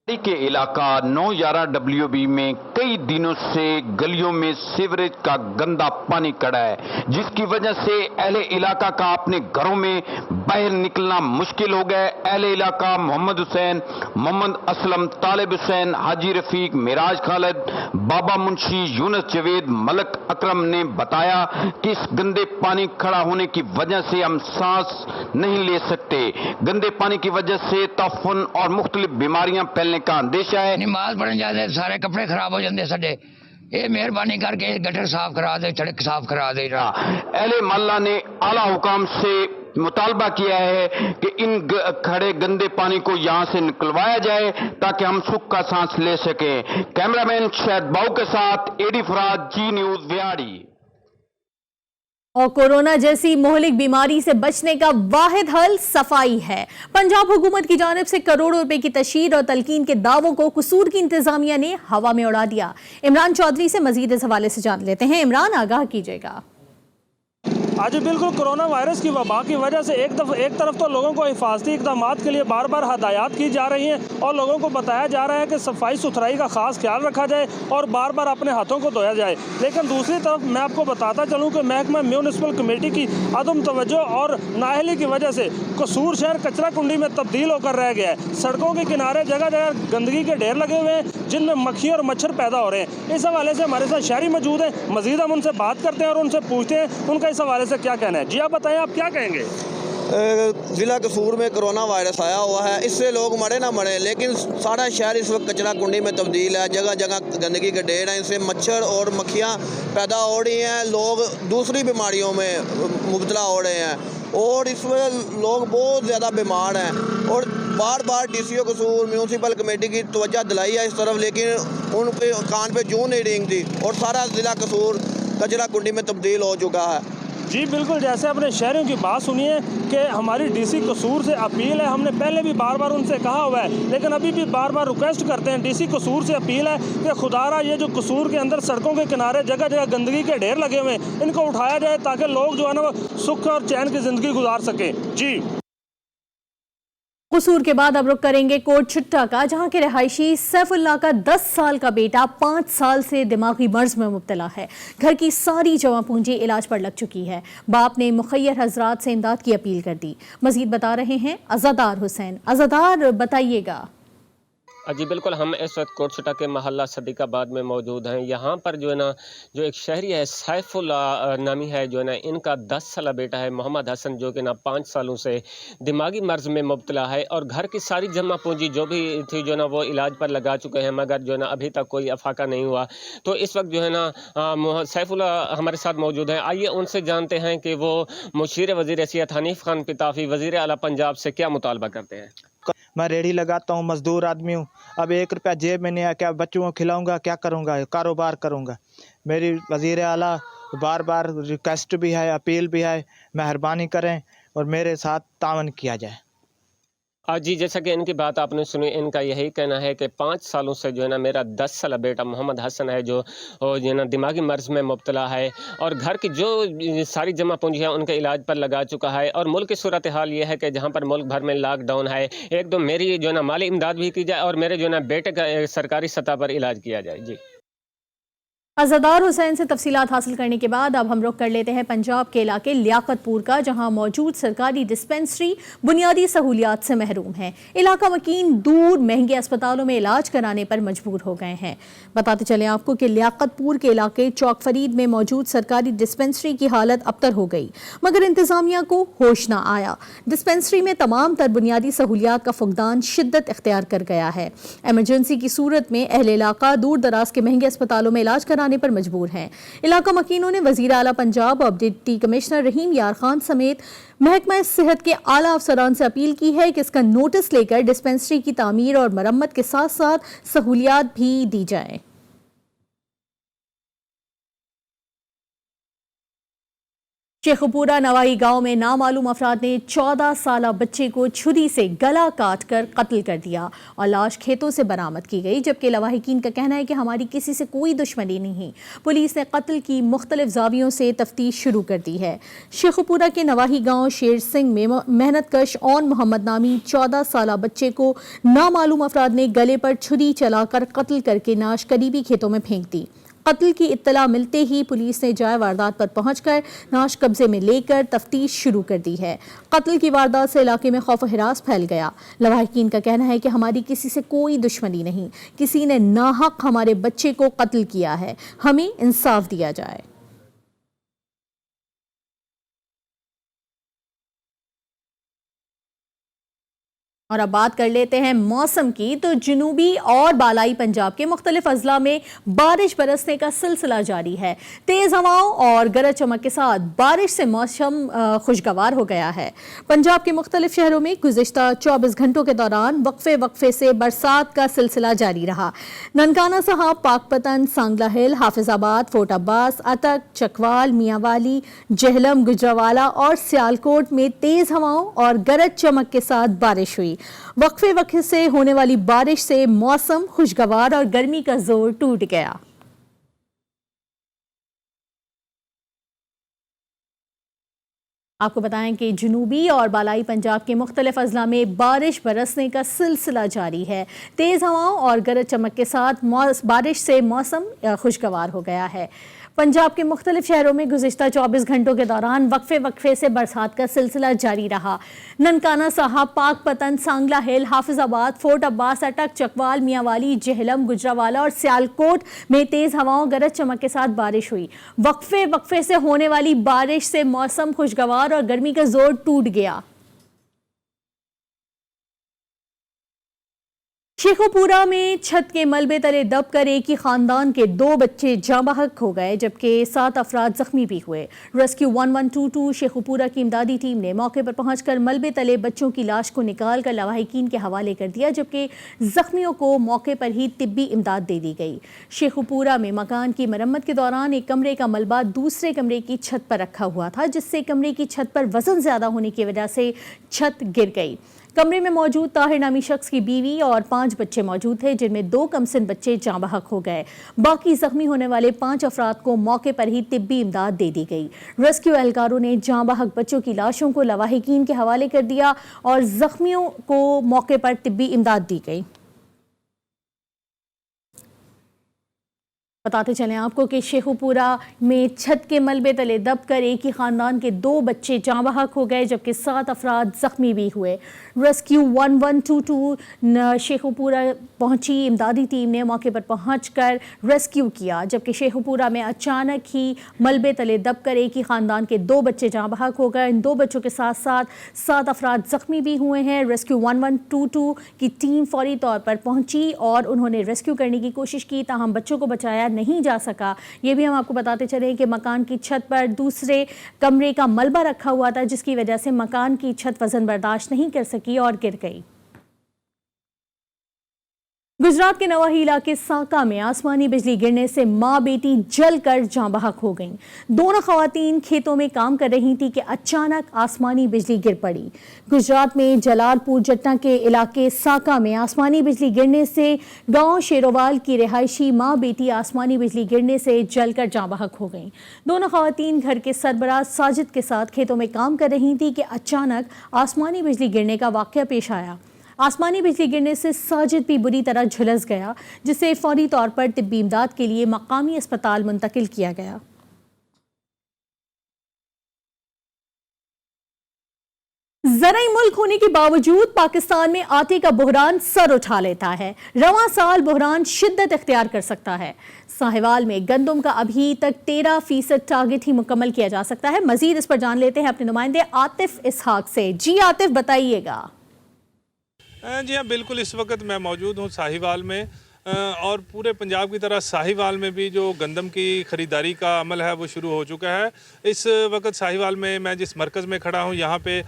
के इलाका 911 WB में कई दिनों से गलियों में सीवरेज का गंदा पानी खड़ा है, जिसकी वजह से अहले इलाका का अपने घरों में बाहर निकलना मुश्किल हो गया। अहले इलाका मोहम्मद हुसैन, मोहम्मद असलम, तालिब हुसैन, हाजी रफीक, मिराज खालिद, बाबा मुंशी, यूनुस जवेद, मलक अकरम ने बताया कि इस गंदे पानी खड़ा होने की वजह से हम सांस नहीं ले सकते। गंदे पानी की वजह से ताफुन और मुख्तलिफ बीमारियां फैलने का अंदेशा है। नमाज पढ़ने जाते सारे कपड़े खराब हो जाते साडे, ये मेहरबानी करके गटर साफ करा दे, सड़क साफ करा दे। अहले मोहल्ला ने आला हुकाम से मुतालबा किया है कि इन खड़े गंदे पानी को यहाँ से निकलवाया जाए ताकि हम सुख का सांस ले सकें। कैमरामैन शहद बाऊ के साथ एडी फराज, जी न्यूज, विहाड़ी। और कोरोना जैसी मोहलिक बीमारी से बचने का वाहिद हल सफाई है। पंजाब हुकूमत की जानिब से करोड़ों रुपए की तशहीर और तलकीन के दावों को कसूर की इंतजामिया ने हवा में उड़ा दिया। इमरान चौधरी से मजीद इस हवाले से जान लेते हैं। इमरान, आगाह कीजिएगा। आज बिल्कुल कोरोना वायरस की वबा की वजह से एक तरफ तो लोगों को हिफाजती इक़दाम के लिए बार बार हदायत की जा रही हैं और लोगों को बताया जा रहा है कि सफाई सुथराई का खास ख्याल रखा जाए और बार बार अपने हाथों को धोया जाए, लेकिन दूसरी तरफ मैं आपको बताता चलूँ कि महकमा म्यूनिसिपल कमेटी की अदम तवज्जो और नाअहली की वजह से कसूर शहर कचरा कुंडी में तब्दील होकर रह गया है। सड़कों के किनारे जगह जगह गंदगी के ढेर लगे हुए हैं जिनमें मक्खी और मच्छर पैदा हो रहे हैं। इस हवाले से हमारे साथ शहरी मौजूद हैं, मजीद हम उनसे बात करते हैं और उनसे पूछते हैं उनका इस हवाले से क्या कहना है। जी आप बताएं, आप क्या कहेंगे? ज़िला कसूर में कोरोना वायरस आया हुआ है, इससे लोग मरे ना मरे, लेकिन सारा शहर इस वक्त कचरा कुंडी में तब्दील है। जगह जगह गंदगी के ढेर हैं, इनसे मच्छर और मक्खियाँ पैदा हो रही हैं, लोग दूसरी बीमारियों में मुब्तला हो रहे हैं और इसमें लोग बहुत ज़्यादा बीमार हैं। और बार बार DCO कसूर म्यूनसिपल कमेटी की तवज्जो दिलाई है इस तरफ, लेकिन उनके कान पे जूं नहीं रेंगती और सारा ज़िला कसूर कचरा कुंडी में तब्दील हो चुका है। जी बिल्कुल, जैसे अपने शहरियों की बात सुनिए कि हमारी डीसी कसूर से अपील है। हमने पहले भी बार बार उनसे कहा हुआ है, लेकिन अभी भी बार बार रिक्वेस्ट करते हैं। डीसी कसूर से अपील है कि खुदारा ये जो कसूर के अंदर सड़कों के किनारे जगह जगह गंदगी के ढेर लगे हुए हैं, इनको उठाया जाए ताकि लोग जो है ना वो सुख और चैन की ज़िंदगी गुजार सकें। जी कसूर के बाद अब रुख करेंगे कोट छिट्टा का, जहां के रहायशी सैफुल्लाह का 10 साल का बेटा 5 साल से दिमागी मर्ज में मुब्तला है। घर की सारी जमा पूंजी इलाज पर लग चुकी है। बाप ने मुखय्यर हजरात से इमदाद की अपील कर दी। मजीद बता रहे हैं अज़ादार हुसैन। अज़ादार, बताइएगा। जी बिल्कुल, हम इस वक्त कोट छिट्टा के महल्ला सदीकाबाद में मौजूद हैं। यहाँ पर जो है ना, जो एक शहरी है सैफुल्लाह नामी है, जो है ना, इनका 10 साला बेटा है मोहम्मद हसन, जो कि ना 5 सालों से दिमागी मर्ज में मुब्तला है और घर की सारी जमा पूंजी जो भी थी जो ना वो इलाज पर लगा चुके हैं, मगर जो है ना अभी तक कोई अफाका नहीं हुआ। तो इस वक्त जो है ना सैफुल्लाह हमारे साथ मौजूद हैं। आइए उनसे जानते हैं कि वो मुशीर वज़ीर सियाहत हनीफ खान पिताफी वज़ीर आला पंजाब से क्या मुतालबा करते हैं। मैं रेहड़ी लगाता हूँ, मजदूर आदमी हूँ। अब 1 रुपया जेब में नहीं आया, क्या बच्चों को खिलाऊंगा, क्या करूँगा, कारोबार करूँगा। मेरी वज़ीर आला बार बार रिक्वेस्ट भी है, अपील भी है, मेहरबानी करें और मेरे साथ तावन किया जाए। जी, जैसा कि इनकी बात आपने सुनी, इनका यही कहना है कि 5 सालों से जो है ना मेरा 10 साला बेटा मोहम्मद हसन है, जो है ना दिमागी मर्ज में मुब्तला है और घर की जो सारी जमा पूंजी है उनके इलाज पर लगा चुका है। और मुल्क की सूरत हाल ये है कि जहाँ पर मुल्क भर में लॉकडाउन है, एक दो मेरी जो है ना माली इमदाद भी की जाए और मेरे जो है ना बेटे का सरकारी सतह पर इलाज किया जाए। जी, अज़ादार हुसैन से तफसीलात हासिल करने के बाद अब हम रुख कर लेते हैं पंजाब के इलाके लियाकतपुर का, जहां मौजूद सरकारी डिस्पेंसरी बुनियादी सहूलियात से महरूम है। इलाका मकीन दूर महंगे अस्पतालों में इलाज कराने पर मजबूर हो गए हैं। बताते चलें आपको कि लियाकतपुर के इलाके चौक फरीद में मौजूद सरकारी डिस्पेंसरी की हालत अबतर हो गई, मगर इंतजामिया को होश न आया। डिस्पेंसरी में तमाम तर बुनियादी सहूलियात का फुकदान शिद्दत इख्तियार कर गया है। एमरजेंसी की सूरत में अहले इलाका दूर दराज के महंगे अस्पतालों में इलाज कराने पर मजबूर हैं। इलाका मकीनों ने वजीर आला पंजाब और डिप्टी कमिश्नर रहीम यार खान समेत महकमा सेहत के आला अफसरान से अपील की है कि इसका नोटिस लेकर डिस्पेंसरी की तामीर और मरम्मत के साथ साथ सहूलियात भी दी जाए। शेखपुरा नवाही गांव में नामालूम अफराद ने 14 साला बच्चे को छुरी से गला काट कर कत्ल कर दिया और लाश खेतों से बरामद की गई, जबकि लवाहिकीन का कहना है कि हमारी किसी से कोई दुश्मनी नहीं। पुलिस ने कत्ल की मुख्तलिफ जावियों से तफ्तीश शुरू कर दी है। शेखपुरा के नवाही गांव शेर सिंह में मेहनतकश ओन मोहम्मद नामी 14 साला बच्चे को नामालूम अफराद ने गले पर छुरी चलाकर कत्ल करके नाश करीबी खेतों में फेंक दी। कत्ल की इत्तला मिलते ही पुलिस ने जाए वारदात पर पहुंचकर नाश कब्जे में लेकर तफ्तीश शुरू कर दी है। कत्ल की वारदात से इलाके में खौफ हिरास फैल गया। लवाहिकीन का कहना है कि हमारी किसी से कोई दुश्मनी नहीं, किसी ने नाहक हमारे बच्चे को कत्ल किया है, हमें इंसाफ दिया जाए। और अब बात कर लेते हैं मौसम की। तो जुनूबी और बालाई पंजाब के मुख्तलिफ अजला में बारिश बरसने का सिलसिला जारी है। तेज़ हवाओं और गरज चमक के साथ बारिश से मौसम खुशगवार हो गया है। पंजाब के मुख्तलिफ शहरों में गुज़िश्ता 24 घंटों के दौरान वक्फे वक्फे से बरसात का सिलसिला जारी रहा। ननकाना साहब, पाकपतन, सांगला हिल, हाफिजाबाद, फोर्ट अब्बास, अटक, चकवाल, मियांवाली, जहलम, गुजरावाला और सियालकोट में तेज़ हवाओं और गरज चमक के साथ बारिश हुई। वक्फे वक्फे से होने वाली बारिश से मौसम खुशगवार और गर्मी का जोर टूट गया। आपको बताएं कि जुनूबी और बालाई पंजाब के मुख्तलिफ अजला में बारिश बरसने का सिलसिला जारी है। तेज़ हवाओं और गरज चमक के साथ बारिश से मौसम खुशगवार हो गया है। पंजाब के मुख्तलिफ शहरों में गुज़िश्ता 24 घंटों के दौरान वक्फे वक्फे से बरसात का सिलसिला जारी रहा। ननकाना साहब, पाकपतन, सांगला हिल, हाफिजाबाद, फोर्ट अब्बास, अटक, चकवाल, मियांवाली, जहलम, गुजरावाला और सियालकोट में तेज़ हवाओं गरज चमक के साथ बारिश हुई। वक्फे वक्फे से होने वाली बारिश से मौसम खुशगवार और गर्मी का जोर टूट गया। शेखोपुरा में छत के मलबे तले दब कर एक ही खानदान के 2 बच्चे जाँ बहक हो गए जबकि 7 अफराद जख्मी भी हुए। रेस्क्यू 1122 शेखोपुरा की इमदादी टीम ने मौके पर पहुंचकर मलबे तले बच्चों की लाश को निकाल कर लवाहिकीन के हवाले कर दिया जबकि जख्मियों को मौके पर ही तिब्बी इमदाद दे दी गई। शेखोपुरा में मकान की मरम्मत के दौरान एक कमरे का मलबा दूसरे कमरे की छत पर रखा हुआ था जिससे कमरे की छत पर वजन ज्यादा होने की वजह से छत गिर गई। कमरे में मौजूद ताहिर नामी शख्स की बीवी और 5 बच्चे मौजूद थे जिनमें 2 कमसिन बच्चे जाँ बहक हो गए। बाकी जख्मी होने वाले 5 अफराद को मौके पर ही तिब्बी इमदाद दे दी गई। रेस्क्यू एहलकारों ने जाँ बहक बच्चों की लाशों को लवाहिकीन के हवाले कर दिया और जख्मियों को मौके पर तिब्बी इमदाद दी गई। बताते चलें आपको कि शेखोपुरा में छत के मलबे तले दबकर एक ही खानदान के 2 बच्चे जाँ बहक हो गए जबकि 7 अफराद जख्मी भी हुए। रेस्क्यू 1122 शेखोपुरा पहुंची इमदादी टीम ने मौके पर पहुंचकर रेस्क्यू किया जबकि शेखोपुरा में अचानक ही मलबे तले दबकर एक ही खानदान के 2 बच्चे जाँ बहक हो गए। इन 2 बच्चों के साथ साथ 7 अफराद जख्मी भी हुए हैं। रेस्क्यू 1122 की टीम फौरी तौर पर पहुंची और उन्होंने रेस्क्यू करने की कोशिश की ताहम बच्चों को बचाया नहीं जा सका। ये भी हम आपको बताते चले कि मकान की छत पर दूसरे कमरे का मलबा रखा हुआ था जिसकी वजह से मकान की छत वजन बर्दाश्त नहीं कर सकी और गिर गई। गुजरात के नवाही इलाके साका में आसमानी बिजली गिरने से मां बेटी जलकर जाँ बहक हो गईं। दोनों खवातीन खेतों में काम कर रही थी कि अचानक आसमानी बिजली गिर पड़ी। गुजरात में जलालपुर जट्टा के इलाके साका में आसमानी बिजली गिरने से गांव शेरोवाल की रिहायशी मां बेटी आसमानी बिजली गिरने से जलकर जाँ बहक हो गईं। दोनों खवातीन घर के सरबराह साजिद के साथ खेतों में काम कर रही थी कि अचानक आसमानी बिजली गिरने का वाकया पेश आया। आसमानी बिजली गिरने से साजिद भी बुरी तरह झुलस गया जिसे फौरी तौर पर तिब्बी इमदाद के लिए मकामी अस्पताल मुंतकिल किया गया। ज़राई मुल्क होने के बावजूद पाकिस्तान में आटे का बहरान सर उठा लेता है। रवां साल बहरान शिद्दत इख्तियार कर सकता है। साहिवाल में गंदम का अभी तक 13% टारगेट ही मुकम्मल किया जा सकता है। मजीद इस पर जान लेते हैं अपने नुमाइंदे आतिफ इसहाक से। जी आतिफ, बताइएगा। जी हाँ, बिल्कुल। इस वक्त मैं मौजूद हूँ साहिवाल में और पूरे पंजाब की तरह साहिवाल में भी जो गंदम की ख़रीदारी का अमल है वो शुरू हो चुका है। इस वक्त साहिवाल में मैं जिस मरकज़ में खड़ा हूँ यहाँ पे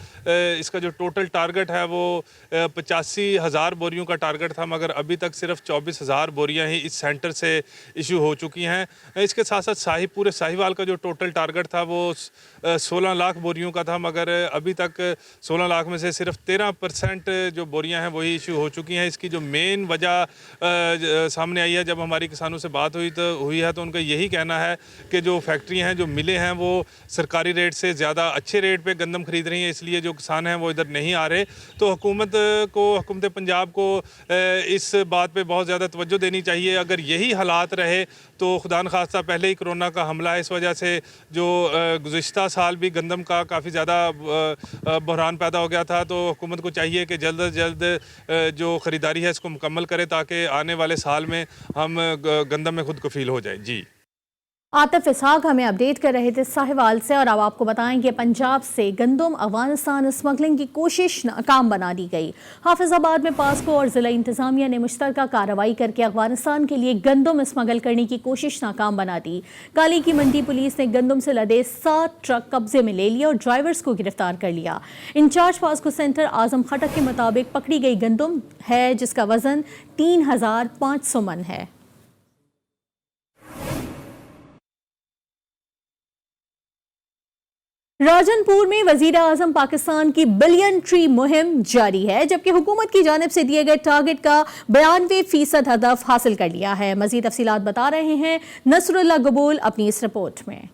इसका जो टोटल टारगेट है वो 85,000 बोरियों का टारगेट था मगर अभी तक सिर्फ 24,000 बोरियाँ ही इस सेंटर से इशू हो चुकी हैं। इसके साथ साथ पूरे साहिवाल का जो टोटल टारगेट था वो 16 लाख बोरियों का था मगर अभी तक 16 लाख में से सिर्फ 13% जो बोरियाँ हैं वही इशू हो चुकी हैं। इसकी जो मेन वजह सामने आई है, जब हमारी किसानों से बात हुई है तो उनका यही कहना है कि जो फैक्ट्रियां हैं, जो मिलें हैं वो सरकारी रेट से ज़्यादा अच्छे रेट पे गंदम खरीद रही हैं, इसलिए जो किसान हैं वो इधर नहीं आ रहे। तो हुकूमत पंजाब को इस बात पे बहुत ज़्यादा तवज्जो देनी चाहिए। अगर यही हालात रहे तो खुदा न खास्ता पहले ही कोरोना का हमला है, इस वजह से जो गुज़िश्ता साल भी गंदम का काफ़ी ज़्यादा बहरान पैदा हो गया था। तो हुकूमत को चाहिए कि जल्द से जल्द जो ख़रीदारी है इसको मुकम्मल करे ताकि आने वाले साल में हम गंदम में खुद कफील हो जाए। जी, आतिफ इसहाक हमें अपडेट कर रहे थे साहिवाल से। और अब आपको बताएंगे पंजाब से गंदम अफगानिस्तान स्मगलिंग की कोशिश नाकाम बना दी गई। हाफिजाबाद में पास्को और ज़िला इंतज़ामिया ने मुश्तरका कार्रवाई करके अफगानिस्तान के लिए गंदम स्मगल करने की कोशिश नाकाम बना दी। काली की मंडी पुलिस ने गंदम से लदे 7 ट्रक कब्जे में ले लिए और ड्राइवर्स को गिरफ्तार कर लिया। इंचार्ज पास्को सेंटर आजम खटक के मुताबिक पकड़ी गई गंदम है जिसका वजन 3,500 मन है। राजनपुर में वजीर आजम पाकिस्तान की बिलियन ट्री मुहिम जारी है जबकि हुकूमत की जानिब से दिए गए टारगेट का 92% हदफ हासिल कर लिया है। मजीद तफसीलात बता रहे हैं नसरुल्लाह गबूल अपनी इस रिपोर्ट में।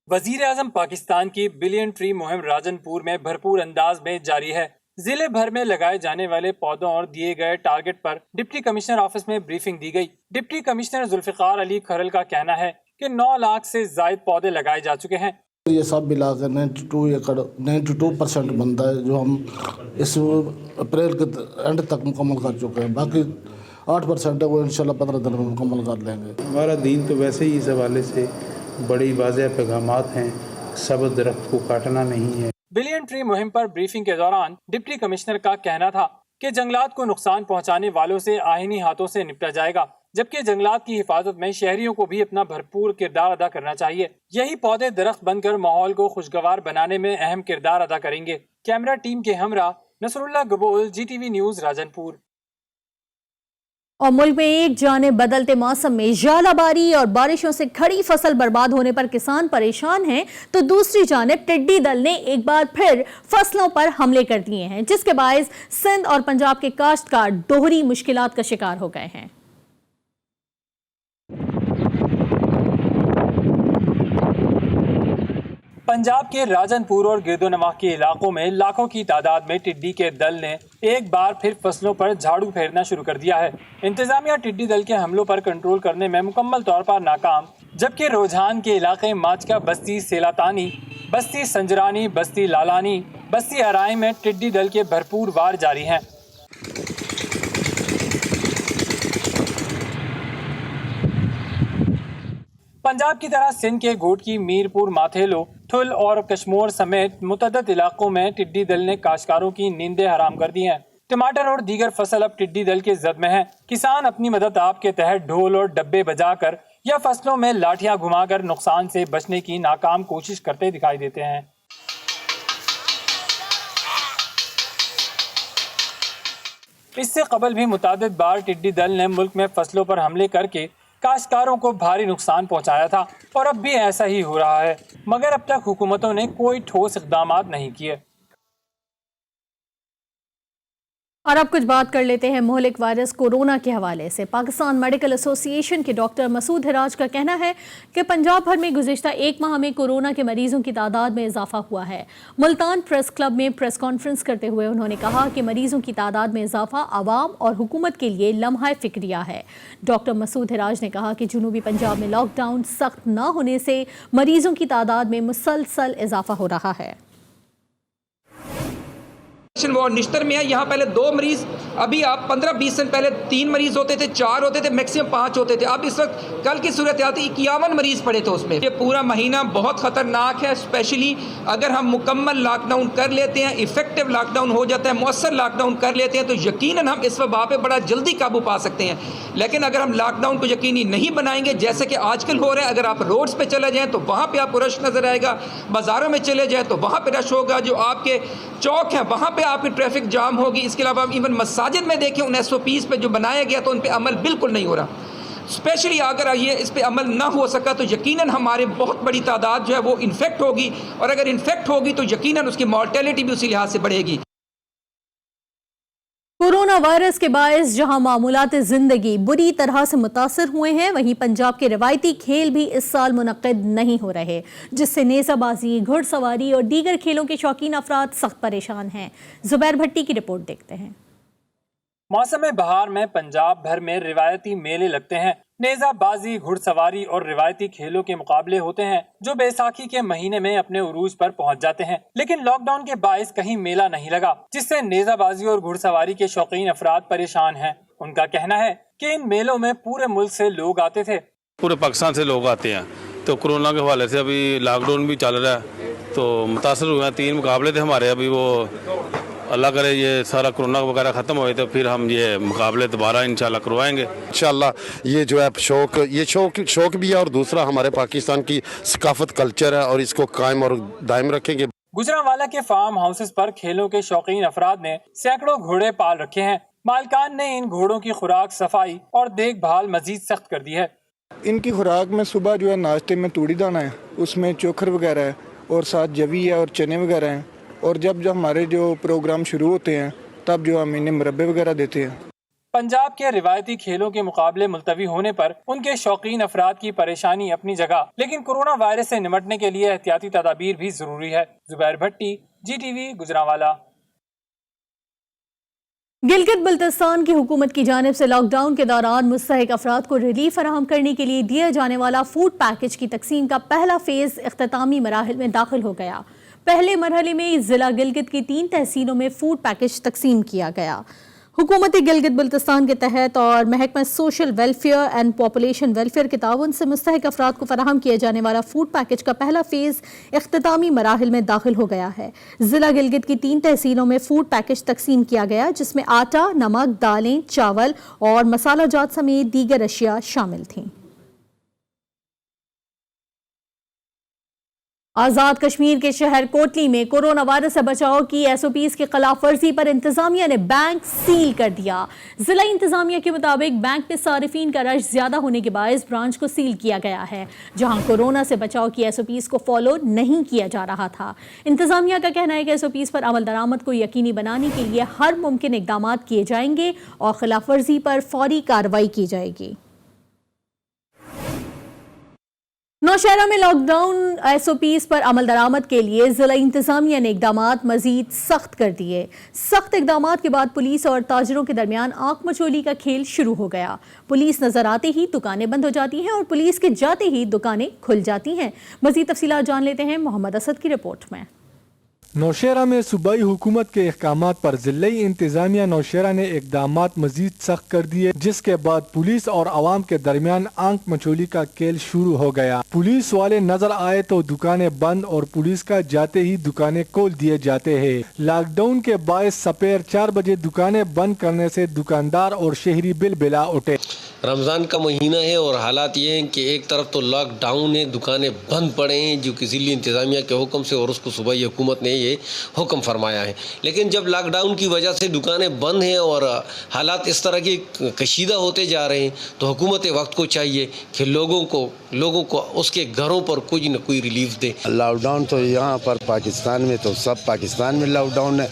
वजीर आजम पाकिस्तान की बिलियन ट्री मुहिम राजनपुर में भरपूर अंदाज में जारी है। जिले भर में लगाए जाने वाले पौधों और दिए गए टारगेट पर डिप्टी कमिश्नर ऑफिस में ब्रीफिंग दी गई। डिप्टी कमिश्नर जुल्फिकार अली खरल का कहना है कि 9 लाख से ज्यादा पौधे लगाए जा चुके हैं। ये सब मिलाकर 92% बनता है जो हम इस अप्रैल के एंड तक मुकम्मल कर चुके हैं। बाकी 8% है वो इंशाल्लाह 15 दिन में मुकम्मल कर लेंगे। हमारा दीन तो वैसे ही इस हवाले से बड़ी वाज़ेह पैगामात हैं, सबज दरख्त को काटना नहीं है। बिलियन ट्री मुहिम पर ब्रीफिंग के दौरान डिप्टी कमिश्नर का कहना था کہ جنگلات کو نقصان پہنچانے والوں سے آئینی ہاتھوں سے نپٹا جائے گا، جبکہ جنگلات کی حفاظت میں شہریوں کو بھی اپنا بھرپور کردار ادا کرنا چاہیے۔ یہی پودے درخت بن کر ماحول کو خوشگوار بنانے میں اہم کردار ادا کریں گے۔ کیمرہ ٹیم کے ہمراہ نصر اللہ گبول، GTV نیوز، راجن پور۔ اور ملک میں ایک جانب بدلتے موسم میں ژالہ باری اور بارشوں سے کھڑی فصل برباد ہونے پر کسان پریشان ہیں، تو دوسری جانب ٹڈی دل نے ایک بار پھر فصلوں پر حملے کر دیے ہیں، جس کے باعث سندھ اور پنجاب کے کاشتکار دوہری مشکلات کا شکار ہو گئے ہیں۔ پنجاب کے راجن پور اور گرد و نواح کے علاقوں میں لاکھوں کی تعداد میں ٹڈی کے دل نے ایک بار پھر فصلوں پر جھاڑو پھیرنا شروع کر دیا ہے۔ انتظامیہ ٹڈی دل کے حملوں پر کنٹرول کرنے میں مکمل طور پر ناکام، جبکہ رجحان کے علاقے ماچکا بستی سیلاتانی، بستی سنجرانی، بستی لالانی، بستی ارائی میں ٹڈی دل کے بھرپور وار جاری ہیں۔ پنجاب کی طرح سندھ کے گھوٹکی، میرپور، ماتھیلو، تھل اور کشمور سمیت متعدد علاقوں میں ٹڈی دل نے کاشتکاروں کی نیندیں حرام کر دی ہیں۔ ٹماٹر اور دیگر فصل اب ٹڈی دل کے زد میں ہیں۔ کسان اپنی مدد آپ کے تحت ڈھول اور ڈبے بجا کر یا فصلوں میں لاٹھیاں گھما کر نقصان سے بچنے کی ناکام کوشش کرتے دکھائی دیتے ہیں۔ اس سے قبل بھی متعدد بار ٹڈی دل نے ملک میں فصلوں پر حملے کر کے کاشتکاروں کو بھاری نقصان پہنچایا تھا، اور اب بھی ایسا ہی ہو رہا ہے، مگر اب تک حکومتوں نے کوئی ٹھوس اقدامات نہیں کیے۔ اور اب کچھ بات کر لیتے ہیں مہلک وائرس کورونا کے حوالے سے۔ پاکستان میڈیکل ایسوسی ایشن کے ڈاکٹر مسعود ہراج کا کہنا ہے کہ پنجاب بھر میں گزشتہ ایک ماہ میں کورونا کے مریضوں کی تعداد میں اضافہ ہوا ہے۔ ملتان پریس کلب میں پریس کانفرنس کرتے ہوئے انہوں نے کہا کہ مریضوں کی تعداد میں اضافہ عوام اور حکومت کے لیے لمحہ فکریہ ہے۔ ڈاکٹر مسعود ہراج نے کہا کہ جنوبی پنجاب میں لاک ڈاؤن سخت نہ ہونے سے مریضوں کی تعداد میں مسلسل اضافہ ہو رہا ہے۔ وہ نشتر میں ہے، یہاں پہلے 2 مریض، ابھی آپ 15-20 دن پہلے 3 مریض ہوتے تھے، 4 ہوتے تھے، میکسیمم 5 ہوتے تھے۔ اب اس وقت کل کی صورتحال تھی 51 مریض پڑے تھے اس میں۔ یہ پورا مہینہ بہت خطرناک ہے، اسپیشلی اگر ہم مکمل لاک ڈاؤن کر لیتے ہیں، ایفیکٹو لاک ڈاؤن ہو جاتا ہے، مؤثر لاک ڈاؤن کر لیتے ہیں، تو یقیناً ہم اس وبا پہ بڑا جلدی قابو پا سکتے ہیں۔ لیکن اگر ہم لاک ڈاؤن کو یقینی نہیں بنائیں گے، جیسے کہ آج کل ہو رہا ہے، اگر آپ روڈز پہ چلے جائیں تو وہاں پہ آپ کو رش نظر آئے گا، بازاروں میں چلے جائیں تو وہاں پہ رش ہوگا، جو آپ کے چوک ہیں وہاں پہ آپ کی ٹریفک جام ہوگی۔ اس کے علاوہ ایون مساجد میں دیکھیں، ان SOPs پہ جو بنایا گیا تو ان پہ عمل بالکل نہیں ہو رہا۔ اسپیشلی اگر یہ اس پہ عمل نہ ہو سکا تو یقیناً ہمارے بہت بڑی تعداد جو ہے وہ انفیکٹ ہوگی، اور اگر انفیکٹ ہوگی تو یقیناً اس کی مورٹیلٹی بھی اسی لحاظ سے بڑھے گی۔ کورونا وائرس کے باعث جہاں معمولات زندگی بری طرح سے متاثر ہوئے ہیں، وہیں پنجاب کے روایتی کھیل بھی اس سال منعقد نہیں ہو رہے، جس سے نیزہ بازی، گھڑ سواری اور دیگر کھیلوں کے شوقین افراد سخت پریشان ہیں۔ زبیر بھٹی کی رپورٹ دیکھتے ہیں۔ موسم بہار میں پنجاب بھر میں روایتی میلے لگتے ہیں۔ نیزہ بازی، گھڑ سواری اور روایتی کھیلوں کے مقابلے ہوتے ہیں جو بیساکھی کے مہینے میں اپنے عروج پر پہنچ جاتے ہیں، لیکن لاک ڈاؤن کے باعث کہیں میلہ نہیں لگا، جس سے نیزہ بازی اور گھڑ سواری کے شوقین افراد پریشان ہیں۔ ان کا کہنا ہے کہ ان میلوں میں پورے ملک سے لوگ آتے تھے۔ پورے پاکستان سے لوگ آتے ہیں، تو کورونا کے حوالے سے ابھی لاک ڈاؤن بھی چل رہا ہے، تو متاثر ہوئے ہیں۔ 3 مقابلے تھے ہمارے، ابھی وہ اللہ کرے یہ سارا کورونا وغیرہ ختم ہوئے تو پھر ہم یہ مقابلے دوبارہ انشاءاللہ کروائیں گے انشاءاللہ۔ یہ جو ہے شوق بھی ہے، اور دوسرا ہمارے پاکستان کی ثقافت کلچر ہے، اور اس کو قائم اور دائم رکھیں گے۔ گجرانوالہ کے فارم ہاؤسز پر کھیلوں کے شوقین افراد نے سینکڑوں گھوڑے پال رکھے ہیں۔ مالکان نے ان گھوڑوں کی خوراک، صفائی اور دیکھ بھال مزید سخت کر دی ہے۔ ان کی خوراک میں صبح جو ہے ناشتے میں توڑی دانا ہے، اس میں چوکھر وغیرہ ہے، اور ساتھ جوی ہے اور چنے وغیرہ ہیں، اور جب ہمارے جو پروگرام شروع ہوتے ہیں تب جو ہم انہیں مربے وغیرہ دیتے ہیں۔ پنجاب کے روایتی کھیلوں کے مقابلے ملتوی ہونے پر ان کے شوقین افراد کی پریشانی اپنی جگہ، لیکن کورونا وائرس سے نمٹنے کے لیے احتیاطی تدابیر بھی ضروری ہے۔ زبیر بھٹی، GTV گجرانوالہ۔ گلگت بلتستان کی حکومت کی جانب سے لاک ڈاؤن کے دوران مستحق افراد کو ریلیف فراہم کرنے کے لیے دیا جانے والا فوڈ پیکج کی تقسیم کا پہلا فیز اختتامی مراحل میں داخل ہو گیا۔ پہلے مرحلے میں ضلع گلگت کی 3 تحصیلوں میں فوڈ پیکج تقسیم کیا گیا۔ हुकूमती गिलगित बल्तिस्तान के तहत और महकमा social welfare and population welfare के ताउन से मुस्तहिक अफराद को फराहम किए जाने वाला फूड पैकेज का पहला फेज़ इख्तितामी मराहिल में दाखिल हो गया है। ज़िला गिलगित की 3 तहसीलों में फूड पैकेज तकसीम किया गया, जिसमें आटा, नमक, दालें, चावल और मसाला जात समेत दीगर अशिया शामिल थीं। आज़ाद कश्मीर के शहर कोटली में कोरोना वायरस से बचाव की SOPs की खिलाफ वर्जी पर इंतजामिया ने बैंक सील कर दिया। जिला इंतजामिया के मुताबिक बैंक में सारिफीन का रश ज्यादा होने के बायस ब्रांच को सील किया गया है, जहां कोरोना से बचाव की SOPs को फॉलो नहीं किया जा रहा था। इंतजामिया का कहना है कि SOPs पर अमल दरामद को यकीनी बनाने के लिए हर मुमकिन इकदाम किए जाएंगे और खिलाफ वर्जी पर फौरी कार्रवाई की जाएगी। नौशहरा में लॉकडाउन SOPs पर अमल दरामद के लिए जिला इंतजामिया ने इकदामात मजीद सख्त कर दिए। सख्त इकदामात के बाद पुलिस और ताजरों के दरमियान आंख मचोली का खेल शुरू हो गया। पुलिस नजर आते ही दुकानें बंद हो जाती हैं और पुलिस के जाते ही दुकानें खुल जाती हैं। मजीद तफसीलात जान लेते हैं मोहम्मद असद की रिपोर्ट में। नौशहरा में सूबाई हुकूमत के अहकामात पर जिलाई इंतजामिया नौशहरा ने इकदामात मजीद सख्त कर दिए, जिसके बाद पुलिस और आवाम के दरमियान आंख मचोली का खेल शुरू हो गया। पुलिस वाले नजर आए तो दुकानें बंद और पुलिस का जाते ही दुकानें खोल दिए जाते हैं। लॉकडाउन के बायस सपेर 4 बजे दुकानें बंद करने से दुकानदार और शहरी बिलबिला उठे। रमज़ान का महीना है और हालात ये हैं कि एक तरफ तो लॉकडाउन है, दुकानें बंद पड़े हैं जो किसी लिए इंतज़ामिया के हुक्म से, और उसको सूबाई हुकूमत ने ये हुक्म फरमाया है। लेकिन जब लॉकडाउन की वजह से दुकानें बंद हैं और हालात इस तरह के कशीदा होते जा रहे हैं, तो हुकूमत वक्त को चाहिए कि लोगों को उसके घरों पर कोई न कोई रिलीफ दे। लॉकडाउन तो यहाँ पर पाकिस्तान में तो सब पाकिस्तान में लॉकडाउन है,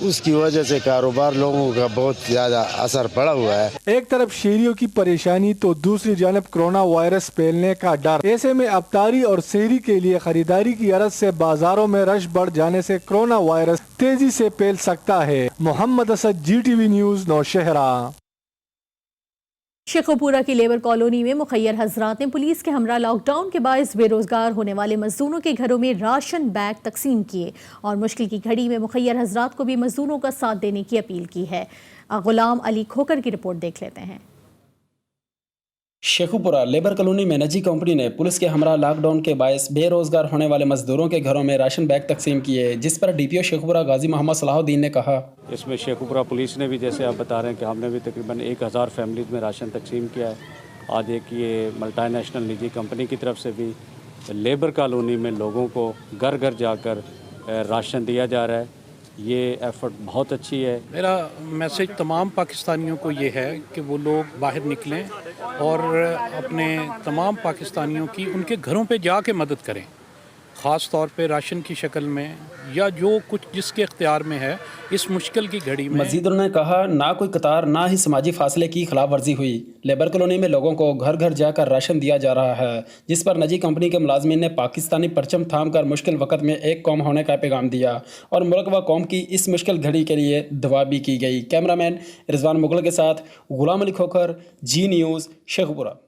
उसकी वजह से कारोबार लोगों का बहुत ज़्यादा असर पड़ा हुआ है। एक तरफ शहरियों की परेशानी तो दूसरी जानब कोरोना वायरस फैलने का डर। ऐसे में अफ्तारी और सहरी के लिए खरीदारी की गरज से बाजारों में रश बढ़ जाने से कोरोना वायरस तेजी से फैल सकता है। Mohammad Asad, GTV news, Nowshera. शेखोपुरा की लेबर कॉलोनी में मुखैर हजरात ने पुलिस के हमरा लॉकडाउन के बायस बेरोजगार होने वाले मजदूरों के घरों में राशन बैग तकसीम किए और मुश्किल की घड़ी में मुखैर हजरात को भी मजदूरों का साथ देने की अपील की है। गुलाम अली खोकर की रिपोर्ट देख लेते हैं। शेखुपुरा लेबर कॉलोनी में निजी कंपनी ने पुलिस के हमरा लॉकडाउन के बायस बेरोजगार होने वाले मजदूरों के घरों में राशन बैग तकसीम किए, जिस पर DPO शेखुपुरा गाजी मोहम्मद सलाहुद्दीन ने कहा, इसमें शेखुपुरा पुलिस ने भी, जैसे आप बता रहे हैं कि हमने भी तकरीबन 1000 फैमिलीज में राशन तकसीम किया है। आज एक ये मल्टीनेशनल निजी कंपनी की तरफ से भी लेबर कॉलोनी में लोगों को घर घर जाकर राशन दिया जा रहा है। ये एफर्ट बहुत अच्छी है। मेरा मैसेज तमाम पाकिस्तानियों को ये है कि वो लोग बाहर निकलें और अपने तमाम पाकिस्तानियों की उनके घरों पे जाके मदद करें, ख़ास तौर पे राशन की शक्ल में या जो कुछ जिसके इख्तियार में है इस मुश्किल की घड़ी में। मजीद उन्होंने कहा, ना कोई कतार ना ही समाजी फासले की खिलाफ वर्जी हुई। लेबर कॉलोनी में लोगों को घर घर जाकर राशन दिया जा रहा है, जिस पर निजी कंपनी के मुलाजमीन ने पाकिस्तानी परचम थाम कर मुश्किल वक्त में एक कौम होने का पैगाम दिया और मुल्क व कौम की इस मुश्किल घड़ी के लिए दुआ भी की गई। कैमरामैन रिजवान मुगल के साथ गुलाम अली खोकर, G न्यूज़, शेखुपुरा।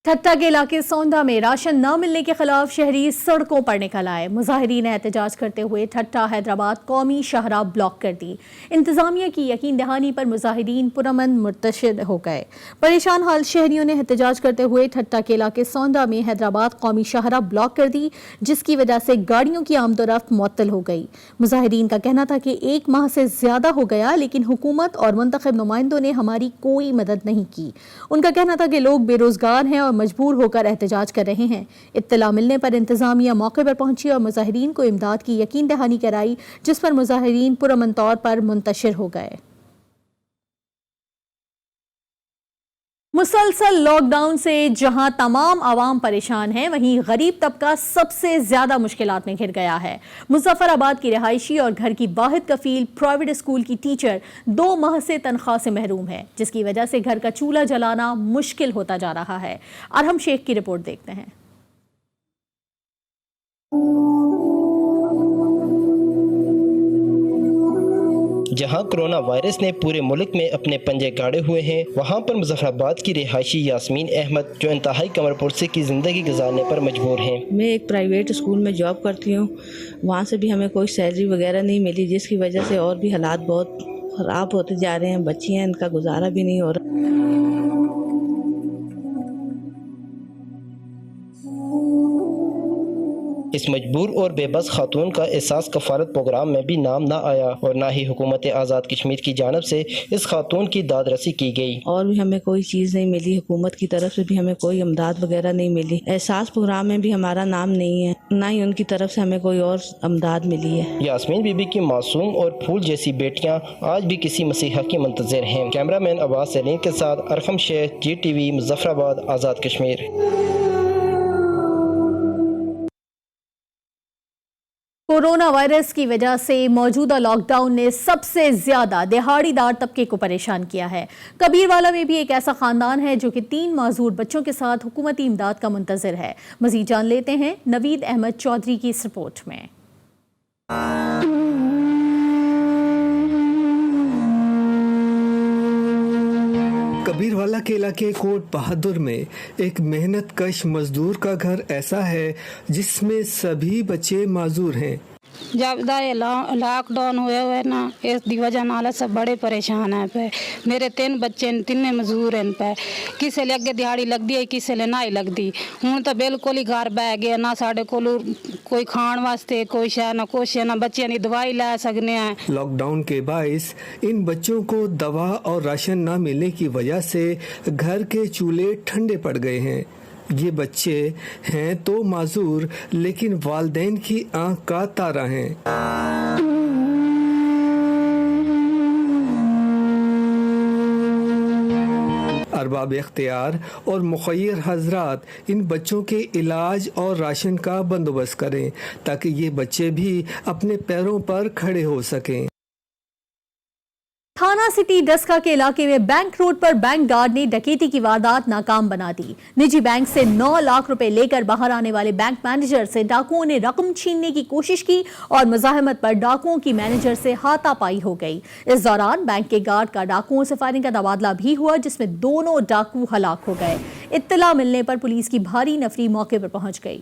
ठट्टा के इलाके सौंदा में राशन न मिलने के खिलाफ शहरी सड़कों पर निकल आए। मुजाहिरीन ने एहतजाज करते हुए ठट्टा हैदराबाद कौमी शाहराह ब्लॉक कर दी। इंतजामिया की यकीन दहानी पर मुजाहिरीन पुरअमन मुर्तशिद हो गए। परेशान हाल शहरियों ने एहतजाज करते हुए ठट्टा के इलाके सौंदा में हैदराबाद कौमी शाहराह ब्लॉक कर दी, जिसकी वजह से गाड़ियों की आमदोरफ्त मुअत्तल हो गई। मुजाहिरीन का कहना था कि 1 माह से ज्यादा हो गया, लेकिन हुकूमत और मुंतखब नुमाइंदों ने हमारी कोई मदद नहीं की। उनका कहना था कि लोग बेरोजगार हैं और मजबूर होकर एहतजाज कर रहे हैं। इत्तला मिलने पर इंतजामिया मौके पर पहुंची और मुजाहिरीन को इमदाद की यकीन दहानी कराई, जिस पर मुजाहिरीन पुरअमन तौर पर मुंतशिर हो गए। मुसलसल लॉकडाउन से जहां तमाम आवाम परेशान हैं, वहीं गरीब तबका सबसे ज्यादा मुश्किलात में घिर गया है। मुजफ्फराबाद की रिहायशी और घर की वाहिद कफील प्राइवेट स्कूल की टीचर 2 माह से तनख्वाह से महरूम है, जिसकी वजह से घर का चूल्हा जलाना मुश्किल होता जा रहा है। अरहम शेख की रिपोर्ट देखते हैं। جہاں کرونا وائرس نے پورے ملک میں اپنے پنجے گاڑے ہوئے ہیں، وہاں پر مظفر آباد کی رہائشی یاسمین احمد جو انتہائی کمر پرسی کی زندگی گزارنے پر مجبور ہیں۔ میں ایک پرائیویٹ اسکول میں جاب کرتی ہوں، وہاں سے بھی ہمیں کوئی سیلری وغیرہ نہیں ملی، جس کی وجہ سے اور بھی حالات بہت خراب ہوتے جا رہے ہیں۔ بچی ہیں، ان کا گزارا بھی نہیں ہو رہا۔ اس مجبور اور بے بس خاتون کا احساس کفالت پروگرام میں بھی نام نہ آیا اور نہ ہی حکومت آزاد کشمیر کی جانب سے اس خاتون کی داد رسی کی گئی۔ اور بھی ہمیں کوئی چیز نہیں ملی، حکومت کی طرف سے بھی ہمیں کوئی امداد وغیرہ نہیں ملی۔ احساس پروگرام میں بھی ہمارا نام نہیں ہے، نہ ہی ان کی طرف سے ہمیں کوئی اور امداد ملی ہے۔ یاسمین بی بی کی معصوم اور پھول جیسی بیٹیاں آج بھی کسی مسیحا کی منتظر ہیں۔ کیمرہ مین عباس سلیم کے ساتھ ارقم شیخ، جی ٹی وی، مظفر آباد، آزاد کشمیر۔ کورونا وائرس کی وجہ سے موجودہ لاک ڈاؤن نے سب سے زیادہ دہاڑی دار طبقے کو پریشان کیا ہے۔ کبیروالا میں بھی ایک ایسا خاندان ہے جو کہ 3 معذور بچوں کے ساتھ حکومتی امداد کا منتظر ہے۔ مزید جان لیتے ہیں نوید احمد چودھری کی اس رپورٹ میں۔ کبیروالا کے علاقے کوٹ بہادر میں ایک محنت کش مزدور کا گھر ایسا ہے جس میں سبھی بچے معذور ہیں۔ جب لاک ڈاؤن ہوئے نا، اس دی وجہ نال سب بڑے پریشان ہیں پہ۔ میرے 3 بچے 3 مزدور ہیں پہ، کسے لے اگے دیہاڑی لگدی ہے، کسے لے نہ ہی لگدی۔ ہن تو بالکل ہی گھر بہ گیا، نہ ساڈے کول کوئی کھان واسطے کوئی شے، نہ کچھ، نہ بچیاں دی دوائی لے سکنے ہیں۔ لاک ڈاؤن کے باعث ان بچوں کو دوا اور راشن نہ ملنے کی وجہ سے گھر کے چولہے ٹھنڈے پڑ گئے ہیں۔ یہ بچے ہیں تو معذور لیکن والدین کی آنکھ کا تارا ہیں۔ ارباب اختیار اور مخیر حضرات ان بچوں کے علاج اور راشن کا بندوبست کریں تاکہ یہ بچے بھی اپنے پیروں پر کھڑے ہو سکیں۔ تھانہ سٹی ڈسکا کے علاقے میں بینک روڈ پر بینک گارڈ نے ڈکیتی کی واردات ناکام بنا دی۔ نجی بینک سے 9 لاکھ روپے لے کر باہر آنے والے بینک مینیجر سے ڈاکوؤں نے رقم چھیننے کی کوشش کی اور مزاحمت پر ڈاکوؤں کی مینیجر سے ہاتھا پائی ہو گئی۔ اس دوران بینک کے گارڈ کا ڈاکوؤں سے فائرنگ کا تبادلہ بھی ہوا جس میں دونوں ڈاکو ہلاک ہو گئے۔ اطلاع ملنے پر پولیس کی بھاری نفری موقع پر پہنچ گئی۔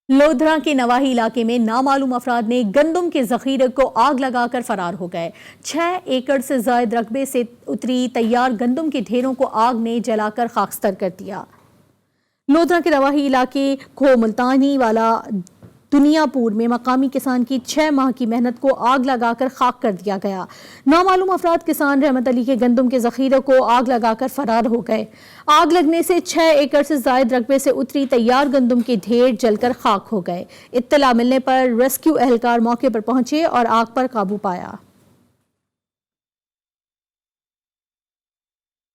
لودھرا کے نواحی علاقے میں نامعلوم افراد نے گندم کے ذخیرے کو آگ لگا کر فرار ہو گئے۔ 6 ایکڑ سے زائد رقبے سے اتری تیار گندم کے ڈھیروں کو آگ نے جلا کر خاکستر کر دیا۔ لودھرا کے نواحی علاقے کو ملتانی والا دنیا پور میں مقامی کسان کی 6 ماہ کی محنت کو آگ لگا کر خاک کر دیا گیا۔ نامعلوم افراد کسان رحمت علی کے گندم کے ذخیرے کو آگ لگا کر فرار ہو گئے۔ آگ لگنے سے 6 ایکڑ سے زائد رقبے سے اتری تیار گندم کے ڈھیر جل کر خاک ہو گئے۔ اطلاع ملنے پر ریسکیو اہلکار موقع پر پہنچے اور آگ پر قابو پایا۔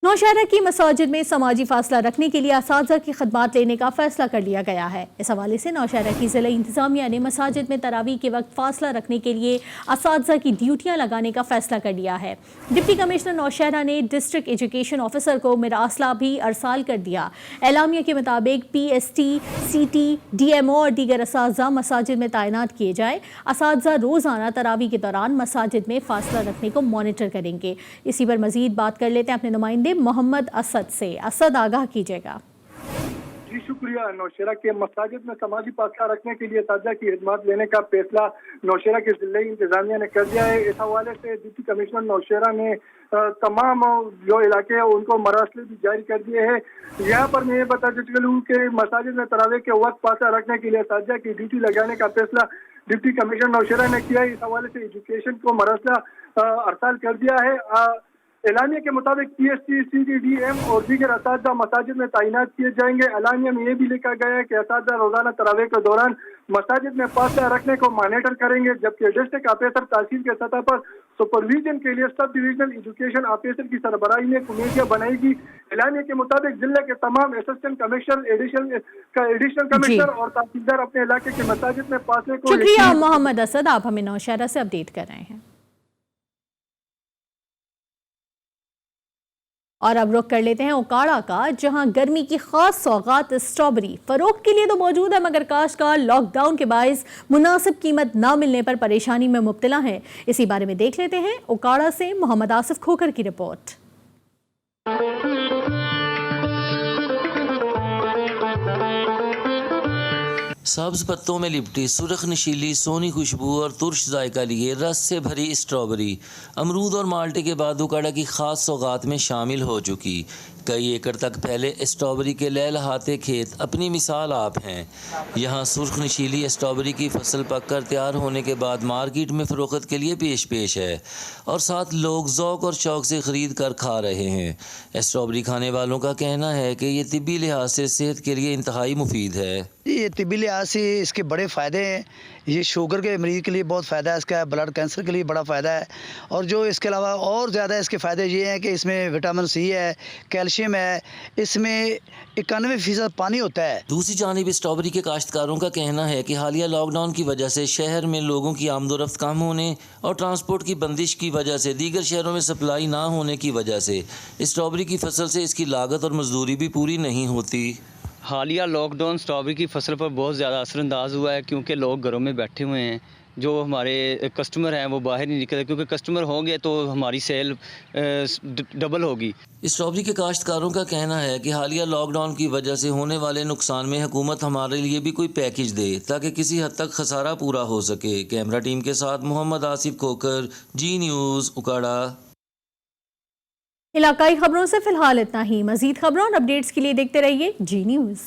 نوشہرہ کی مساجد میں سماجی فاصلہ رکھنے کے لیے اساتذہ کی خدمات لینے کا فیصلہ کر لیا گیا ہے۔ اس حوالے سے نوشہرہ کی ضلع انتظامیہ نے مساجد میں تراویح کے وقت فاصلہ رکھنے کے لیے اساتذہ کی ڈیوٹیاں لگانے کا فیصلہ کر لیا ہے۔ ڈپٹی کمشنر نوشہرہ نے ڈسٹرکٹ ایجوکیشن آفیسر کو مراسلہ بھی ارسال کر دیا۔ اعلامیہ کے مطابق P S T, C T, D M O اور دیگر اساتذہ مساجد میں تعینات کیے جائیں۔ اساتذہ روزانہ تراویح کے دوران مساجد میں فاصلہ رکھنے کو مانیٹر کریں گے۔ اسی پر مزید بات کر لیتے ہیں اپنے نمائندے محمد اسد سے۔ اسد، آگاہ کیجیے گا۔ جی شکریہ۔ نوشہرہ کے مساجد میں سماجی فاصلہ رکھنے کے لیے اساتذہ کی خدمات لینے کا فیصلہ نوشہرہ کے ضلعی انتظامیہ نے کر دیا ہے۔ اس حوالے سے ڈپٹی کمشنر نوشہرہ نے تمام جو علاقے ہیں ان کو مراسلے بھی جاری کر دیے ہیں۔ یہاں پر میں یہ بتا چلوں کہ مساجد میں تراویح کے وقت فاصلہ رکھنے کے لیے اساتذہ کی ڈیوٹی لگانے کا فیصلہ ڈپٹی کمشنر نوشہرہ نے کیا ہے۔ اس حوالے سے ایجوکیشن کو مراسلہ ارسال کر دیا ہے۔ اعلامیہ کے مطابق P S T, C T, D M اور دیگر اساتذہ مساجد میں تعینات کیے جائیں گے۔ اعلامیہ میں یہ بھی لکھا گیا ہے کہ اساتذہ روزانہ تراویح کے دوران مساجد میں فاصلہ رکھنے کو مانیٹر کریں گے، جبکہ ڈسٹرکٹ آفیسر تحصیل کے سطح پر سپرویژن کے لیے سب ڈویژنل ایجوکیشن آفیسر کی سربراہی میں کمیٹیاں بنائے گی۔ اعلامیہ کے مطابق ضلع کے تمام اسسٹنٹ کمشنر، ایڈیشنل کمشنر اور تحصیلدار اپنے علاقے کے مساجد میں فاصلے کو شکریہ محمد اسد، آپ ہمیں نوشہرہ سے اپڈیٹ کر رہے ہیں۔ اور اب رخ کر لیتے ہیں اوکاڑا کا، جہاں گرمی کی خاص سوغات اسٹرابری فروخت کے لیے تو موجود ہے، مگر کاشتکار لاک ڈاؤن کے باعث مناسب قیمت نہ ملنے پر پریشانی میں مبتلا ہیں۔ اسی بارے میں دیکھ لیتے ہیں اوکاڑا سے محمد آصف کھوکر کی رپورٹ۔ سبز پتوں میں لپٹی سرخ نشیلی سونی خوشبو اور ترش ذائقہ لیے رس سے بھری اسٹرابری امرود اور مالٹے کے بعد اوکاڑا کی خاص سوغات میں شامل ہو چکی۔ کئی ایکڑ تک پھیلے اسٹرابری کے لہلہاتے کھیت اپنی مثال آپ ہیں۔ یہاں سرخ نشیلی اسٹرابری کی فصل پک کر تیار ہونے کے بعد مارکیٹ میں فروخت کے لیے پیش ہے اور ساتھ لوگ ذوق اور شوق سے خرید کر کھا رہے ہیں۔ اسٹرابری کھانے والوں کا کہنا ہے کہ یہ طبی لحاظ سے صحت کے لیے انتہائی مفید ہے۔ یہ طبی لحاظ سے اس کے بڑے فائدے ہیں، یہ شوگر کے مریض کے لیے بہت فائدہ ہے، اس کا بلڈ کینسر کے لیے بڑا فائدہ ہے، اور جو اس کے علاوہ اور زیادہ اس کے فائدے یہ ہیں کہ اس میں وٹامن سی ہے، کیلشیم ہے، اس میں 91% پانی ہوتا ہے۔ دوسری جانب اسٹرابری کے کاشتکاروں کا کہنا ہے کہ حالیہ لاک ڈاؤن کی وجہ سے شہر میں لوگوں کی آمد و رفت کم ہونے اور ٹرانسپورٹ کی بندش کی وجہ سے دیگر شہروں میں سپلائی نہ ہونے کی وجہ سے اسٹرابری کی فصل سے اس کی لاگت اور مزدوری بھی پوری نہیں ہوتی۔ حالیہ لاک ڈاؤن اسٹرابری کی فصل پر بہت زیادہ اثر انداز ہوا ہے، کیونکہ لوگ گھروں میں بیٹھے ہوئے ہیں، جو ہمارے کسٹمر ہیں وہ باہر نہیں نکلتے، کیونکہ کسٹمر ہوں گے تو ہماری سیل ڈبل ہوگی۔ اسٹرابری کے کاشتکاروں کا کہنا ہے کہ حالیہ لاک ڈاؤن کی وجہ سے ہونے والے نقصان میں حکومت ہمارے لیے بھی کوئی پیکیج دے تاکہ کسی حد تک خسارہ پورا ہو سکے۔ کیمرہ ٹیم کے ساتھ محمد آصف کھوکر، جی نیوز، اوکاڑا۔ علاقائی خبروں سے فی الحال اتنا ہی۔ مزید خبروں اور اپڈیٹس کے لیے دیکھتے رہیے جی نیوز۔